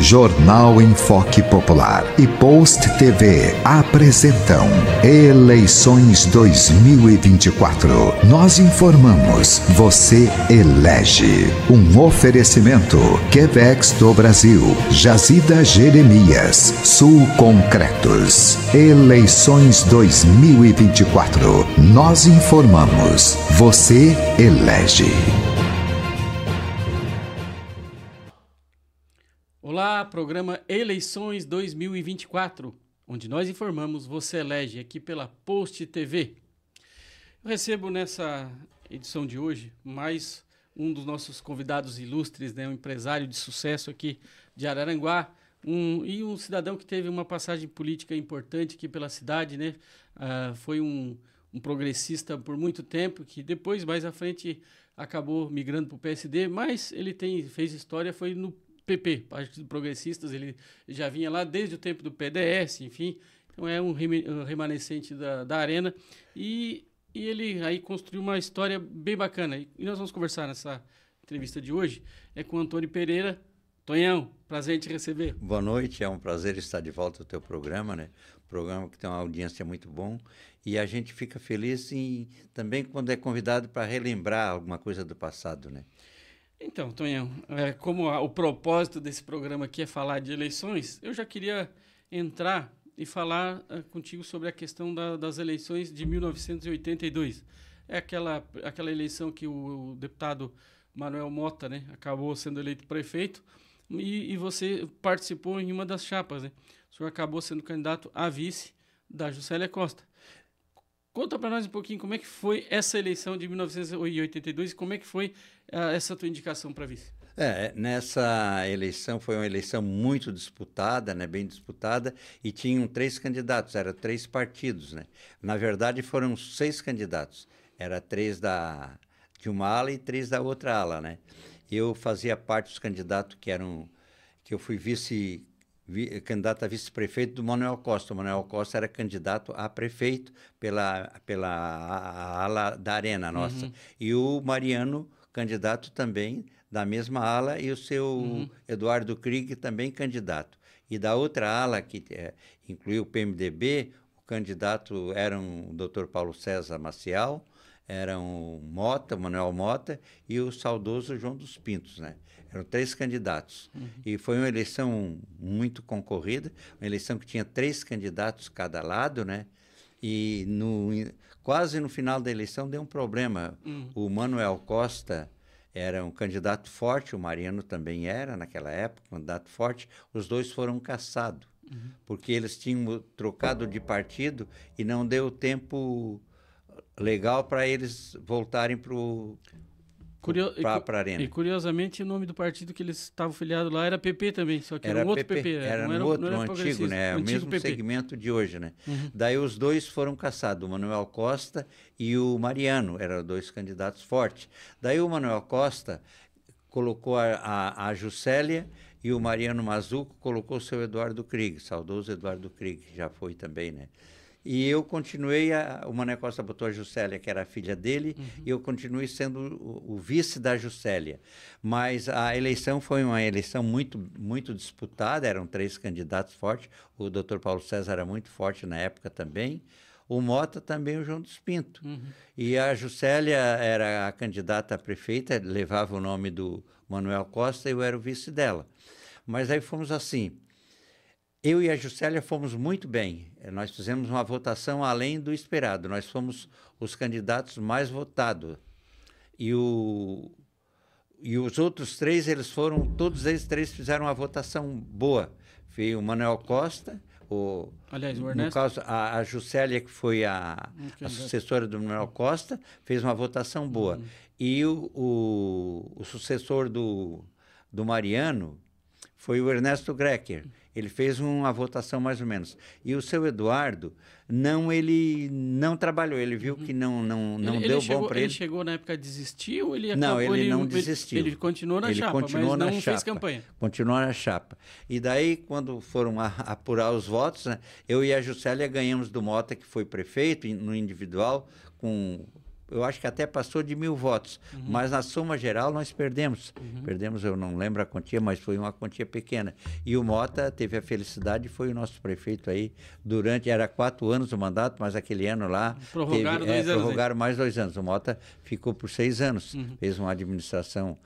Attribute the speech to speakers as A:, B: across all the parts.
A: Jornal em Foque Popular e Post TV apresentam Eleições 2024. Nós informamos, você elege. Um oferecimento Quevex do Brasil, Jazida Jeremias, Sul Concretos. Eleições 2024. Nós informamos, você elege.
B: Olá, programa Eleições 2024, onde nós informamos, você elege, aqui pela Post TV. Eu recebo nessa edição de hoje mais um dos nossos convidados ilustres, né, um empresário de sucesso aqui de Araranguá, um cidadão que teve uma passagem política importante aqui pela cidade, né? Foi um progressista por muito tempo, que depois, mais à frente, acabou migrando para o PSD, mas ele fez história, foi no PP, Partido Progressistas, ele já vinha lá desde o tempo do PDS, enfim, então é um remanescente da Arena, e ele aí construiu uma história bem bacana, e nós vamos conversar nessa entrevista de hoje, com o Antônio Pereira. Tonhão, prazer em te receber.
C: Boa noite, é um prazer estar de volta ao teu programa, né? Programa que tem uma audiência muito bom, e a gente fica feliz também quando é convidado para relembrar alguma coisa do passado, né?
B: Então, Tonhão, como o propósito desse programa aqui é falar de eleições, eu já queria entrar e falar contigo sobre a questão das eleições de 1982. É aquela eleição que o deputado Manuel Mota, né, acabou sendo eleito prefeito, e você participou em uma das chapas, né? O senhor acabou sendo candidato a vice da Juscelia Costa. Conta para nós um pouquinho como é que foi essa eleição de 1982 e como é que foi essa tua indicação para vice.
C: Nessa eleição foi uma eleição muito disputada, né, bem disputada, e tinham 3 candidatos, eram 3 partidos, né? Na verdade foram 6 candidatos, era 3 de uma ala e 3 da outra ala, né? Eu fazia parte dos candidatos que eu fui candidato a vice-prefeito do Manuel Costa. O Manuel Costa era candidato a prefeito pela ala da Arena nossa. Uhum. E o Mariano, candidato também da mesma ala, e o seu Eduardo Krieg também candidato. E da outra ala, que incluiu o PMDB, o candidato era o Dr. Paulo César Maciel, eram o Manuel Mota e o saudoso João dos Pintos, né? Eram 3 candidatos. E foi uma eleição muito concorrida, uma eleição que tinha 3 candidatos cada lado, né? E quase no final da eleição deu um problema. O Manuel Costa era um candidato forte, o Mariano também era naquela época, um candidato forte. Os dois foram cassados, porque eles tinham trocado de partido e não deu tempo legal para eles voltarem para a Arena.
B: E curiosamente o nome do partido que eles estavam filiados lá era PP também, só que era um outro PP.
C: Era um outro, antigo, né? O mesmo PP. Segmento de hoje, né? Daí os dois foram caçados, o Manuel Costa e o Mariano, eram 2 candidatos fortes. Daí o Manuel Costa colocou a Juscelia e o Mariano Mazzuco colocou o seu Eduardo Krieg, saudoso Eduardo Krieg, que já foi também, né? E eu continuei, o Manuel Costa botou a Juscelia, que era a filha dele, e eu continuei sendo o vice da Juscelia. Mas a eleição foi uma eleição muito, muito disputada, eram 3 candidatos fortes, o Dr. Paulo César era muito forte na época também, o Mota também, o João dos Pintos. E a Juscelia era a candidata a prefeita, levava o nome do Manuel Costa e eu era o vice dela. Mas aí fomos assim. Eu e a Juscelia fomos muito bem. Nós fizemos uma votação além do esperado. Nós fomos os candidatos mais votados. E os outros 3, todos eles 3 fizeram uma votação boa. Foi o Manuel Costa,
B: aliás, o
C: Ernesto, no caso, a Juscelia, que foi a sucessora do Manuel Costa, fez uma votação boa. E o sucessor do Mariano foi o Ernesto Grecker. Ele fez uma votação mais ou menos. E o seu Eduardo, ele não trabalhou. Ele viu que não deu bom para ele.
B: Ele chegou na época a desistir ou ele
C: acabou? Não, ele não desistiu.
B: Ele continuou na chapa, mas não fez campanha.
C: Continuou na chapa. E daí, quando foram apurar os votos, né, eu e a Juscelia ganhamos do Mota, que foi prefeito, no individual, com eu acho que até passou de 1.000 votos, mas na soma geral nós perdemos. Perdemos, eu não lembro a quantia, mas foi uma quantia pequena. E o Mota teve a felicidade, foi o nosso prefeito aí era 4 anos o mandato, mas aquele ano lá
B: prorrogaram 2 anos.
C: Prorrogaram mais 2 anos. O Mota ficou por 6 anos, fez uma administração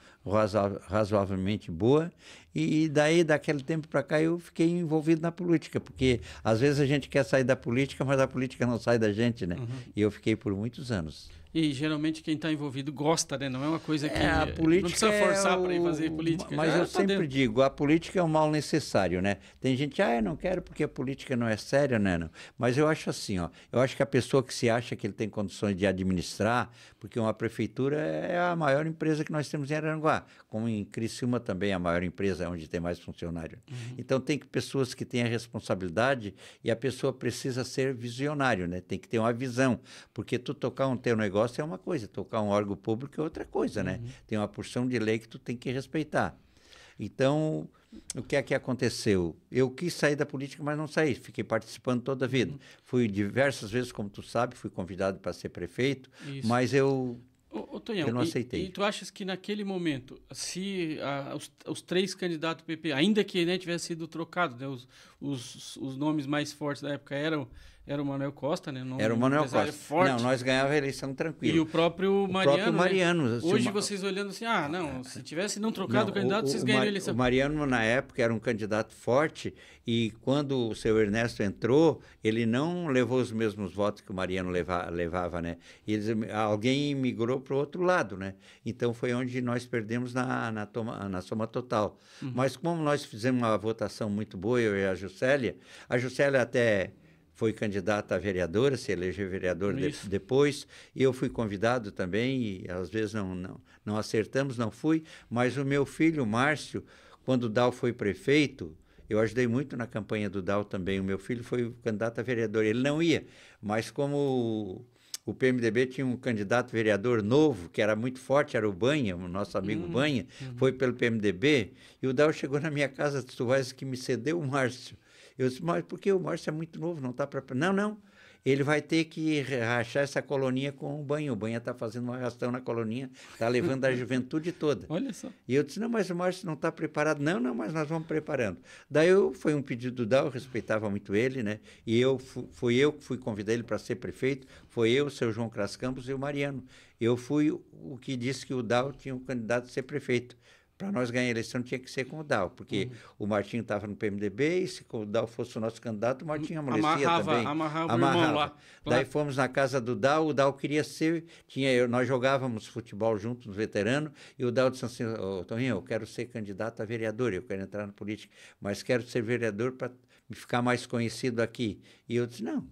C: razoavelmente boa, e daí, daquele tempo para cá, eu fiquei envolvido na política, porque às vezes a gente quer sair da política, mas a política não sai da gente, né? E eu fiquei por muitos anos.
B: E geralmente quem está envolvido gosta, né? Não é uma coisa que
C: a política
B: não precisa forçar para ir fazer política.
C: Mas eu sempre digo, a política é um mal necessário, né? Tem gente, eu não quero porque a política não é séria, né? Não. Mas eu acho assim, eu acho que a pessoa que se acha que ele tem condições de administrar, porque uma prefeitura é a maior empresa que nós temos em Araranguá, como em Criciúma também é a maior empresa, onde tem mais funcionário. Então tem pessoas que têm a responsabilidade e a pessoa precisa ser visionário, né? Tem que ter uma visão, porque tu tocar um teu negócio é uma coisa, tocar um órgão público é outra coisa, né? Tem uma porção de lei que tu tem que respeitar. Então, o que é que aconteceu? Eu quis sair da política, mas não saí. Fiquei participando toda a vida. Fui diversas vezes, como tu sabe, fui convidado para ser prefeito, mas eu
B: Tonhão,
C: não aceitei.
B: E tu achas que naquele momento, se os 3 candidatos do PP, ainda que, né, tivesse sido trocado, né, os nomes mais fortes da época era o Manuel Costa, né?
C: Era o Manuel Costa.
B: Forte.
C: Não, nós ganhávamos a eleição tranquilo.
B: E o próprio Mariano.
C: Né?
B: Hoje vocês olhando assim, se tivesse não trocado o candidato, vocês ganham a eleição.
C: O Mariano, na época, era um candidato forte, e quando o seu Ernesto entrou, ele não levou os mesmos votos que o Mariano levava, né? E alguém migrou para o outro lado, né? Então foi onde nós perdemos na soma total. Mas como nós fizemos uma votação muito boa, eu e a Juscelia até foi candidata a vereadora, se elegeu vereador depois, e eu fui convidado também, e às vezes não acertamos, não fui, mas o meu filho, Márcio, quando o Dal foi prefeito, eu ajudei muito na campanha do Dal também, o meu filho foi candidato a vereador, ele não ia, mas como o PMDB tinha um candidato vereador novo, que era muito forte, era o Banha, o nosso amigo Banha, foi pelo PMDB, e o Dal chegou na minha casa, tu vais que me cedeu o Márcio. Eu disse, mas porque o Márcio é muito novo, não está para... Não, ele vai ter que rachar essa colonia com o Banha. O Banha está fazendo uma arrastão na colonia, está levando a juventude toda.
B: Olha só.
C: E eu disse, não, mas o Márcio não está preparado. Não, mas nós vamos preparando. Daí foi um pedido do Dal, eu respeitava muito ele, né? E fui eu que fui convidar ele para ser prefeito, foi eu, o seu João Cras Campos e o Mariano. Eu fui o que disse que o Dal tinha um candidato a ser prefeito. Para nós ganhar a eleição tinha que ser com o Dal, porque o Martinho estava no PMDB e se o Dal fosse o nosso candidato, o Martinho amolecia também.
B: Amarrava o irmão lá.
C: Daí fomos na casa do Dal, o Dal queria ser... nós jogávamos futebol juntos, nos veteranos, e o Dal disse assim, Toninho, eu quero ser candidato a vereador, eu quero entrar na política, mas quero ser vereador para me ficar mais conhecido aqui. E eu disse, não.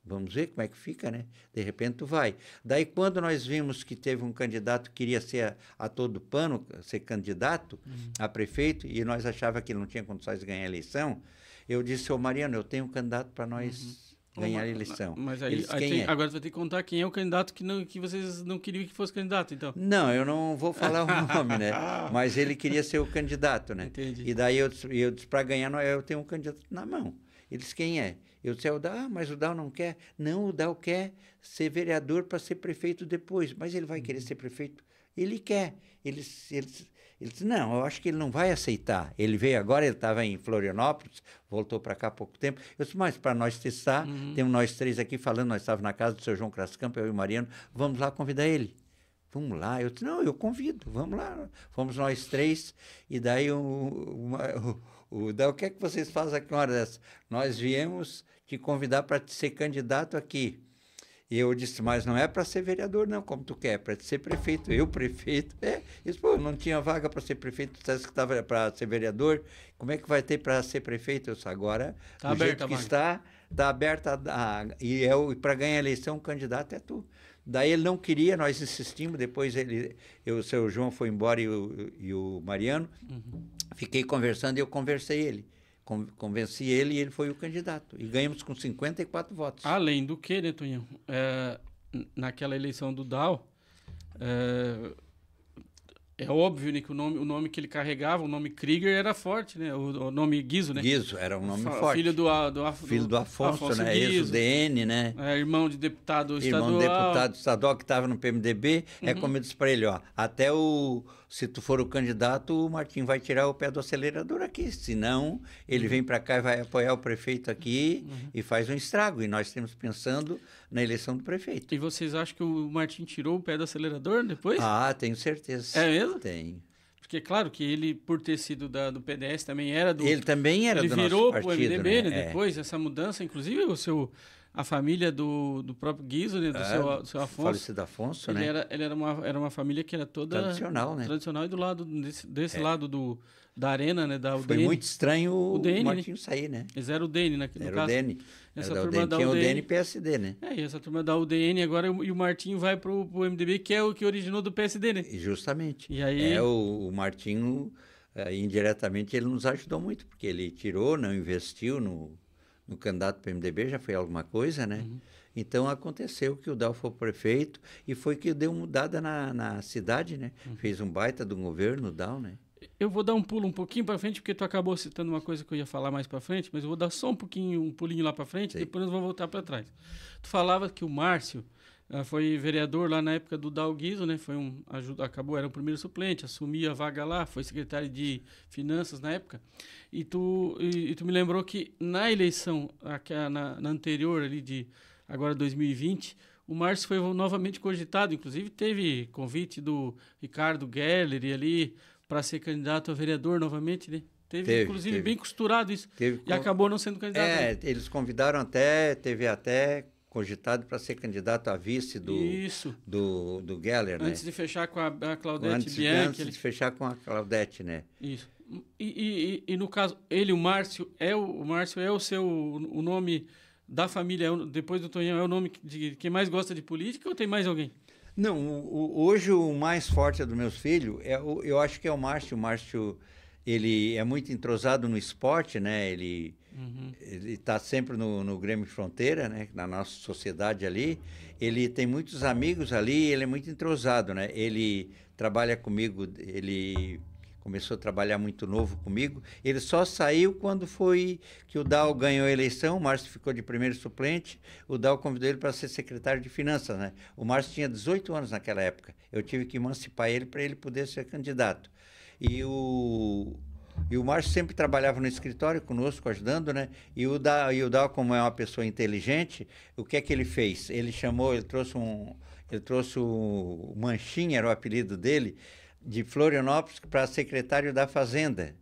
C: Vamos ver como é que fica, né? De repente tu vai. Daí, quando nós vimos que teve um candidato que queria ser a todo pano, ser candidato a prefeito, e nós achávamos que ele não tinha condições de ganhar a eleição, eu disse, Mariano, eu tenho um candidato para nós ganhar a eleição.
B: Mas aí, agora tu vai ter que contar quem é o candidato que vocês não queriam que fosse candidato, então.
C: Não, eu não vou falar o nome, né? Mas ele queria ser o candidato, né?
B: Entendi.
C: E daí eu disse, para ganhar, eu tenho um candidato na mão. Ele disse, quem é? Eu disse, o Dal, mas o Dal não quer. Não, o Dal quer ser vereador para ser prefeito depois. Mas ele vai querer ser prefeito? Ele quer. Ele disse, não, eu acho que ele não vai aceitar. Ele veio agora, ele estava em Florianópolis, voltou para cá há pouco tempo. Eu disse, mas para nós testar, temos nós 3 aqui falando, nós estávamos na casa do seu João Cras Campos, eu e o Mariano, vamos lá convidar ele. Vamos lá. Eu disse, não, eu convido, vamos lá. Fomos nós 3, e daí o Dal, o que é que vocês fazem aqui uma hora dessa? Nós viemos te convidar para ser candidato aqui. E eu disse, mas não é para ser vereador, não, como tu quer, é para ser prefeito. Eu, prefeito, isso, pô, não tinha vaga para ser prefeito, tu disse que estava para ser vereador, como é que vai ter para ser prefeito? Eu disse, agora,
B: tá
C: do jeito que está aberta, e para ganhar a eleição, o candidato é tu. Daí ele não queria, nós insistimos, depois o seu João foi embora e o Mariano, fiquei conversando e eu conversei ele. Convenci ele e ele foi o candidato. E ganhamos com 54 votos.
B: Além do que, né, Tonhão? Naquela eleição do Dal, É óbvio, né, que o nome que ele carregava, o nome Krieger era forte, né? O nome Guizo, né?
C: Guizo, era um nome forte.
B: Filho
C: Filho do Afonso, né?
B: Guizo,
C: Ex-UDN, né?
B: irmão de deputado estadual.
C: Irmão de deputado estadual que estava no PMDB. É como eu disse para ele, ó, se tu for o candidato, o Martim vai tirar o pé do acelerador aqui, senão ele vem para cá e vai apoiar o prefeito aqui e faz um estrago. E nós estamos pensando na eleição do prefeito.
B: E vocês acham que o Martim tirou o pé do acelerador depois?
C: Ah, tenho certeza.
B: É mesmo?
C: Tenho.
B: Porque, claro, que ele, por ter sido do PDS, também era do...
C: Ele também era do nosso partido,
B: Ele virou pro MDB, né?
C: É.
B: Depois, essa mudança, inclusive a família do próprio Guizo, né? Do seu Afonso.
C: Falecido Afonso, né?
B: Ele era uma família que era toda...
C: Tradicional, né?
B: Tradicional, e do lado, desse lado da arena, né? Da UDN.
C: Foi muito estranho o
B: DN,
C: Martinho sair, né?
B: Eles eram o DN, né?
C: Era o DN.
B: Essa
C: Era
B: turma da
C: tinha o
B: UDN.
C: DN e PSD, né?
B: E essa turma da UDN agora, e o Martinho vai pro MDB, que é o que originou do PSD, né?
C: E justamente.
B: E aí...
C: O Martinho, indiretamente, ele nos ajudou muito, porque ele tirou, não investiu no candidato para o MDB, já foi alguma coisa, né? Então, aconteceu que o Dal foi prefeito e foi que deu mudada na cidade, né? Fez um baita do governo, o Dal, né?
B: Eu vou dar um pulo um pouquinho para frente, porque tu acabou citando uma coisa que eu ia falar mais para frente, mas eu vou dar só um pulinho lá para frente, depois nós vamos voltar para trás. Tu falava que o Márcio foi vereador lá na época do Dal Guizo, né? Era o primeiro suplente, assumia a vaga lá, foi secretário de Finanças na época. E tu me lembrou que na eleição, na anterior ali agora 2020, o Márcio foi novamente cogitado, inclusive teve convite do Ricardo Geller ali para ser candidato a vereador novamente, né? Inclusive, bem costurado isso. E acabou não sendo candidato.
C: Eles convidaram teve até cogitado para ser candidato a vice do Geller, né?
B: Antes de fechar com a Claudete Bianchi.
C: Antes de fechar com a Claudete, né?
B: Isso. E no caso, o Márcio é o nome da família, depois do Tonhão, é o nome de quem mais gosta de política, ou tem mais alguém?
C: Não, hoje o mais forte dos meus filhos, eu acho que é o Márcio. O Márcio, ele é muito entrosado no esporte, né? Ele está sempre no Grêmio Fronteira, né? Na nossa sociedade ali. Ele tem muitos amigos ali, ele é muito entrosado, né? Ele trabalha comigo, ele começou a trabalhar muito novo comigo. Ele só saiu quando foi que o Dal ganhou a eleição, o Márcio ficou de primeiro suplente, o Dal convidou ele para ser secretário de Finanças, né? O Márcio tinha 18 anos naquela época. Eu tive que emancipar ele para ele poder ser candidato. E o Márcio sempre trabalhava no escritório conosco, ajudando, né? E o Dal, como é uma pessoa inteligente, o que é que ele fez? Ele trouxe o Manchinha, era o apelido dele, de Florianópolis para secretário da Fazenda.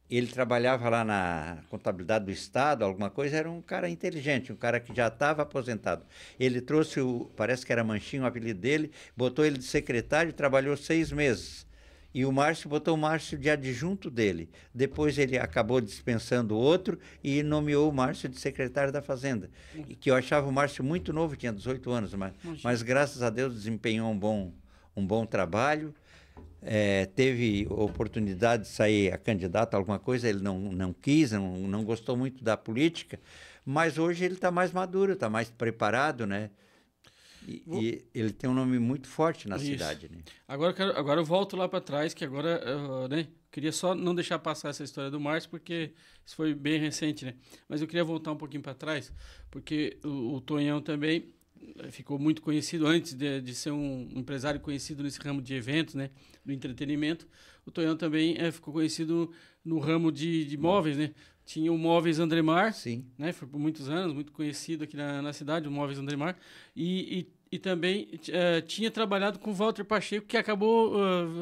C: Ele trabalhava lá na contabilidade do Estado, alguma coisa, era um cara inteligente, um cara que já estava aposentado. Ele trouxe, parece que era Manchinho o apelido dele, botou ele de secretário e trabalhou 6 meses. E o Márcio botou o Márcio de adjunto dele. Depois ele acabou dispensando o outro e nomeou o Márcio de secretário da Fazenda. E que eu achava o Márcio muito novo, tinha 18 anos, mas graças a Deus desempenhou um bom trabalho. Teve oportunidade de sair a candidato a alguma coisa, ele não quis, não gostou muito da política, mas hoje ele está mais maduro, está mais preparado, né? E ele tem um nome muito forte na cidade, né?
B: Agora eu volto lá para trás, que agora, né? Queria só não deixar passar essa história do Márcio, porque isso foi bem recente, né? Mas eu queria voltar um pouquinho para trás, porque o Tonhão também ficou muito conhecido antes de ser um empresário conhecido nesse ramo de eventos, né, do entretenimento. O Tonhão também ficou conhecido no ramo de móveis, né? Tinha o Móveis Andremar,
C: sim,
B: né? Foi por muitos anos, muito conhecido aqui na cidade, o Móveis Andremar. E também tinha trabalhado com o Walter Pacheco, que acabou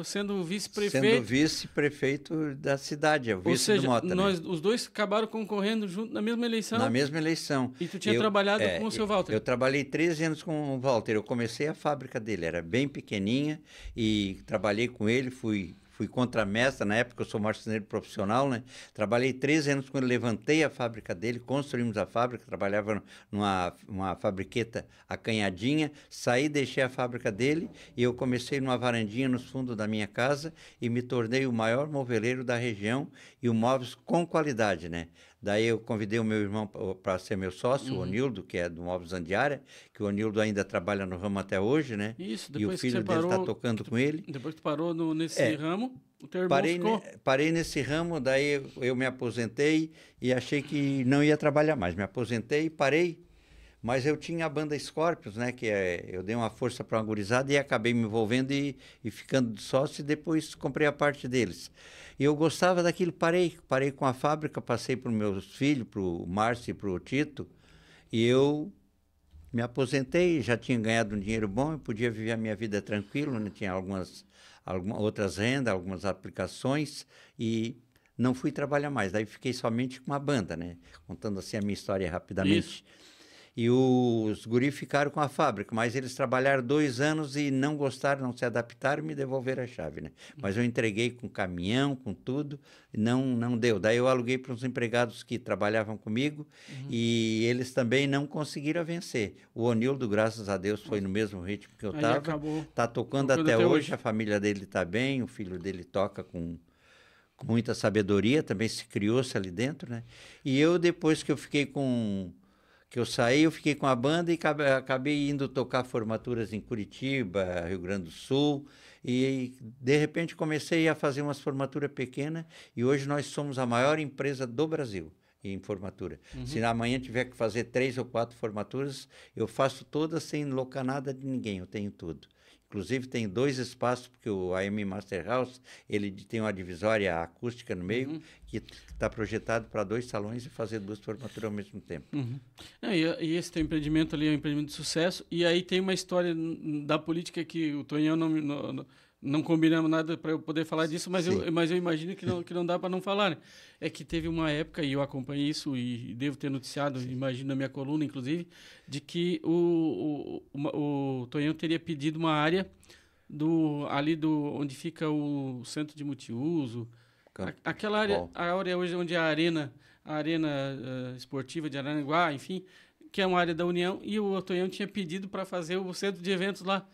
B: sendo vice-prefeito.
C: Sendo vice-prefeito da cidade, o vice do Mota, né?
B: Os dois acabaram concorrendo junto na mesma eleição.
C: Na mesma eleição.
B: E tu tinha trabalhado com o seu Walter.
C: Eu trabalhei 13 anos com o Walter. Eu comecei a fábrica dele, era bem pequenininha, e trabalhei com ele, fui contramestre, na época eu sou marceneiro profissional, né? Trabalhei 13 anos com ele, levantei a fábrica dele, construímos a fábrica, trabalhava numa fabriqueta acanhadinha, saí, deixei a fábrica dele e eu comecei numa varandinha nos fundos da minha casa e me tornei o maior moveleiro da região e o móveis com qualidade, né? Daí eu convidei o meu irmão para ser meu sócio, o Onildo, que é do Móveis Andiária, que o Onildo ainda trabalha no ramo até hoje, né?
B: Isso,
C: E o
B: depois que
C: filho
B: você
C: dele está
B: parou,
C: tocando com ele.
B: depois que tu parou nesse ramo, o teu irmão ficou.
C: Parei nesse ramo, daí eu me aposentei e achei que não ia trabalhar mais. Me aposentei, parei, mas eu tinha a banda Scorpions, né? Eu dei uma força para uma gurizada e acabei me envolvendo e ficando de sócio, e depois comprei a parte deles. E eu gostava daquilo, parei com a fábrica, passei para os meus filhos, para o Márcio e para o Tito, e eu me aposentei, já tinha ganhado um dinheiro bom, eu podia viver a minha vida tranquilo, né? Tinha algumas outras rendas, algumas aplicações, e não fui trabalhar mais. Daí fiquei somente com uma banda, né? Contando assim a minha história rapidamente.
B: Isso.
C: E os guri ficaram com a fábrica, mas eles trabalharam 2 anos e não gostaram, não se adaptaram e me devolveram a chave, né? Mas eu entreguei com caminhão, com tudo, e não deu. Daí eu aluguei para uns empregados que trabalhavam comigo e eles também não conseguiram vencer. O Onildo, graças a Deus, foi no mesmo ritmo que eu estava. Está tocando até hoje, a família dele está bem, o filho dele toca com muita sabedoria, também se criou-se ali dentro, né? E eu, depois que eu saí, eu fiquei com a banda e acabei indo tocar formaturas em Curitiba, Rio Grande do Sul, e de repente comecei a fazer umas formaturas pequenas, e hoje nós somos a maior empresa do Brasil em formatura. Se amanhã tiver que fazer 3 ou 4 formaturas, eu faço todas sem locar nada de ninguém, eu tenho tudo. Inclusive tem 2 espaços, porque o AM Master House, ele tem uma divisória acústica no meio, que está projetado para 2 salões e fazer 2 formaturas ao mesmo tempo.
B: E esse teu empreendimento ali é um empreendimento de sucesso, e aí tem uma história da política que o Tonhão não combinamos nada para eu poder falar disso, mas eu imagino que não dá para não falar, né? É que teve uma época, e eu acompanhei isso e devo ter noticiado, imagino na minha coluna, inclusive, de que o Tonhão teria pedido uma área onde fica o centro de multiuso, aquela área, a área hoje onde é a arena esportiva de Araranguá, enfim, que é uma área da União, e o Tonhão tinha pedido para fazer o centro de eventos lá.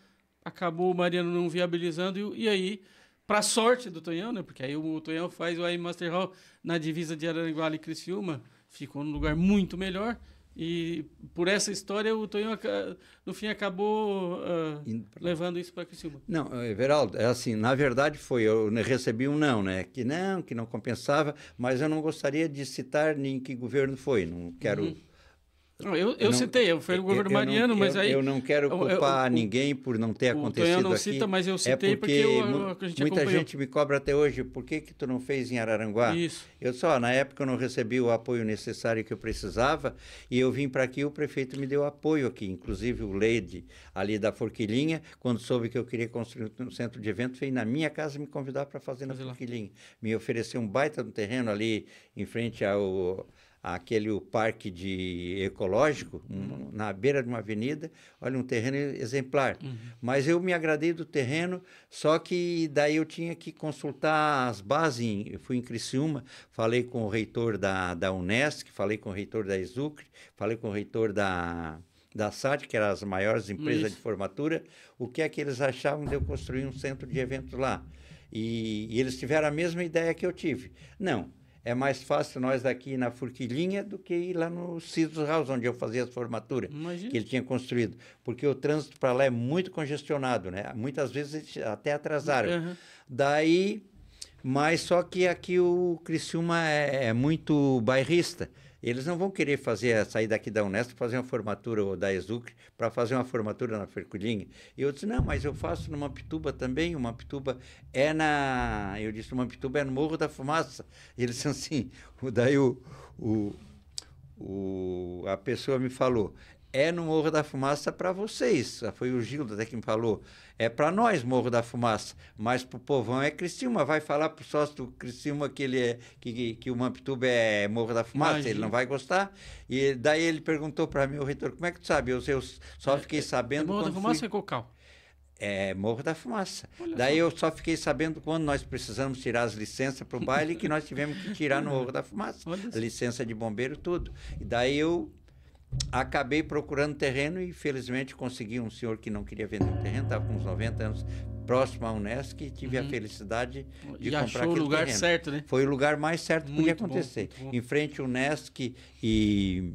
B: Acabou o Mariano não viabilizando, e aí, para sorte do Tonhão, né? Porque aí o Tonhão faz o AM Master Hall na divisa de Araranguá e Criciúma, ficou num lugar muito melhor, e por essa história o Tonhão, no fim, acabou levando isso para Criciúma.
C: Não, Everaldo, é assim, na verdade eu recebi um não, né? Que não compensava, mas eu não gostaria de citar nem que governo foi, não quero...
B: Eu citei, foi o governo Mariano, mas aí...
C: Eu não quero culpar ninguém por não ter acontecido aqui.
B: O Tonhão não cita, mas eu citei porque a gente
C: muita
B: acompanhou.
C: gente me cobra até hoje, por que tu não fez em Araranguá?
B: Isso.
C: Na época eu não recebi o apoio necessário que eu precisava, e eu vim para aqui, o prefeito me deu apoio aqui, inclusive o Leide, ali da Forquilinha, quando soube que eu queria construir um centro de evento, veio na minha casa me convidar para fazer na Forquilinha. Me ofereceu um baita no terreno ali, em frente o parque ecológico, na beira de uma avenida, olha, um terreno exemplar. Mas eu me agradei do terreno, só que daí eu tinha que consultar as bases. Eu fui em Criciúma, falei com o reitor da Unesc, falei com o reitor da Exucre, falei com o reitor da SAT, que eram as maiores empresas de formatura, o que é que eles achavam de eu construir um centro de eventos lá. E eles tiveram a mesma ideia que eu tive. Não. É mais fácil nós daqui na Forquilinha do que ir lá no Citrus House, onde eu fazia as formaturas, que ele tinha construído. Porque o trânsito para lá é muito congestionado, né? Muitas vezes eles até atrasaram. Daí, mas só que aqui o Criciúma é muito bairrista. Eles não vão querer sair daqui da Unesp, fazer uma formatura, ou da Exucre, para fazer uma formatura na Forquilinha. E eu disse, não, mas eu faço numa Pituba também, uma Pituba eu disse, uma Pituba é no Morro da Fumaça. E eles disseram assim, daí a pessoa me falou, é no Morro da Fumaça para vocês. Foi o Gildo até que me falou. É para nós, Morro da Fumaça, mas para o povão é Criciúma. Vai falar para o sócio do Criciúma que o Mampituba é Morro da Fumaça, ele não vai gostar. E daí ele perguntou para mim, o reitor, como é que tu sabe? Eu só fiquei sabendo...
B: Morro da Fumaça é Cocal?
C: É Morro da Fumaça. Daí eu só fiquei sabendo quando nós precisamos tirar as licenças para o baile, que nós tivemos que tirar no Morro da Fumaça. A licença de bombeiro, tudo. E daí eu acabei procurando terreno e, felizmente, consegui um senhor que não queria vender o terreno, estava com uns 90 anos, próximo à Unesc, e tive a felicidade de comprar
B: achou
C: aquele
B: o lugar
C: terreno.
B: certo, né?
C: Foi o lugar mais certo que podia acontecer.
B: Muito bom.
C: Em frente ao Unesc e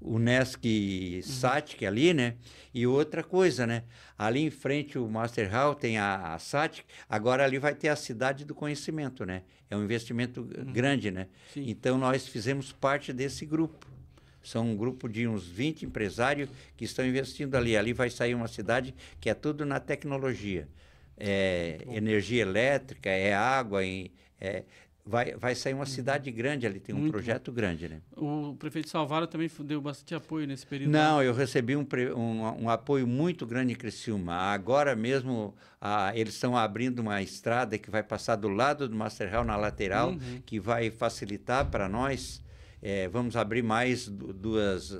C: Unesc Satic ali, né? E outra coisa, né? Ali em frente o Master Hall tem a Satic, agora ali vai ter a Cidade do Conhecimento, né? É um investimento grande, né?
B: Sim.
C: Então nós fizemos parte desse grupo. São um grupo de uns 20 empresários que estão investindo ali. Ali vai sair uma cidade que é tudo na tecnologia. É energia elétrica, é água, vai sair uma cidade grande ali, tem um
B: Muito
C: projeto grande, né?
B: O prefeito Salvador também deu bastante apoio nesse período.
C: Não, eu recebi um apoio muito grande em Criciúma. Agora mesmo, eles estão abrindo uma estrada que vai passar do lado do Master Hall, na lateral, que vai facilitar para nós. Vamos abrir mais duas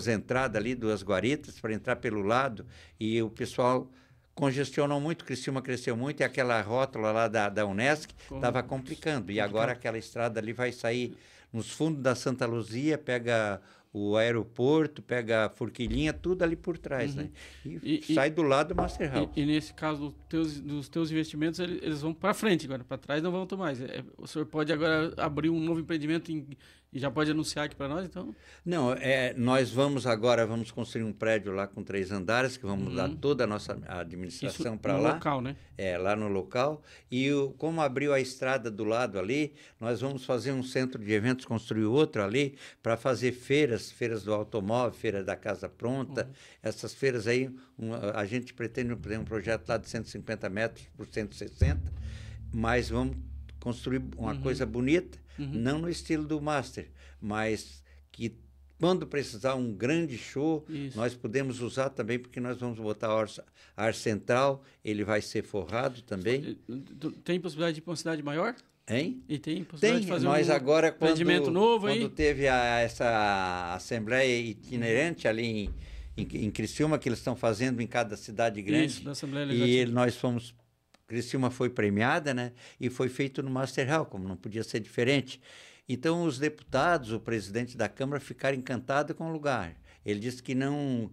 C: entradas ali, duas guaritas, para entrar pelo lado, e o pessoal congestionou muito, Criciúma cresceu muito, e aquela rótula lá da Unesc estava complicando. E agora aquela estrada ali vai sair nos fundos da Santa Luzia, pega o aeroporto, pega a Forquilhinha, tudo ali por trás, né? E sai do lado do Master Hall.
B: E nesse caso dos teus investimentos, eles vão para frente agora, para trás não vão mais. O senhor pode agora abrir um novo empreendimento e já pode anunciar aqui para nós, então?
C: Não, nós vamos construir um prédio lá com 3 andares, que vamos mudar toda a nossa administração para lá.
B: No local, né?
C: Lá no local. E como abriu a estrada do lado ali, nós vamos fazer um centro de eventos, construir outro ali, para fazer feiras do automóvel, feira da casa pronta. Essas feiras aí, a gente pretende ter um projeto lá de 150 metros por 160, mas vamos construir uma coisa bonita, não no estilo do Master, mas que quando precisar um grande show, nós podemos usar também, porque nós vamos botar ar central, ele vai ser forrado também.
B: Tem possibilidade de ir para uma cidade maior?
C: Hein?
B: E tem possibilidade de fazer
C: nós agora,
B: empreendimento novo aí?
C: Quando teve essa assembleia itinerante ali em Criciúma, que eles estão fazendo em cada cidade grande.
B: Isso, da Assembleia Legislativa.
C: Criciúma foi premiada, né? E foi feito no Master Hall, como não podia ser diferente. Então, os deputados, o presidente da Câmara, ficaram encantados com o lugar. Ele disse que no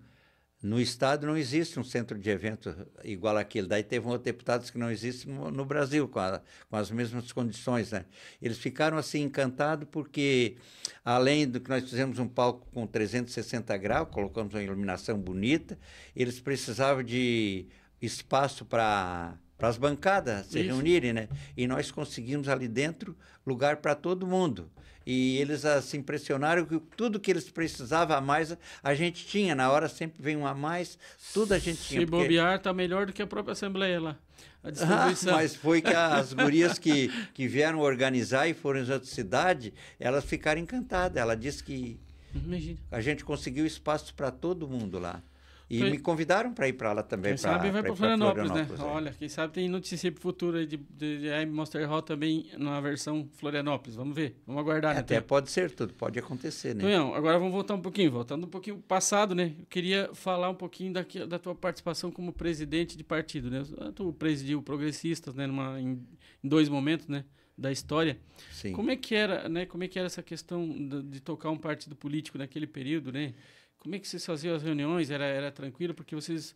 C: Estado não existe um centro de evento igual àquele. Daí teve outros deputados que não existe no Brasil, com as mesmas condições, né? Eles ficaram assim encantados porque, além do que nós fizemos um palco com 360 graus, colocamos uma iluminação bonita, eles precisavam de espaço para as bancadas se reunirem, né? E nós conseguimos ali dentro lugar para todo mundo. E eles se impressionaram que tudo que eles precisavam a mais, a gente tinha. Na hora sempre vem um a mais, tudo a gente tinha.
B: Se bobear, está melhor do que a própria Assembleia lá. A distribuição.
C: Mas foi que as gurias que vieram organizar e foram em outra cidade, elas ficaram encantadas. Ela disse que a gente conseguiu espaço para todo mundo lá. E me convidaram para ir para lá também.
B: Quem sabe vai para Florianópolis, né? Olha, quem sabe tem notícia para o futuro aí de Master Hall também na versão Florianópolis. Vamos ver, vamos aguardar. Né?
C: Até pode ser, tudo pode acontecer, né?
B: Tonhão, agora vamos voltando um pouquinho pro passado, né? Eu queria falar um pouquinho da tua participação como presidente de partido, né? Tu presidiu Progressistas, né? Em 2 momentos, né? Da história.
C: Sim.
B: Como é que era, né? Como é que era essa questão de tocar um partido político naquele período, né? Como é que vocês faziam as reuniões? Era tranquilo? Porque vocês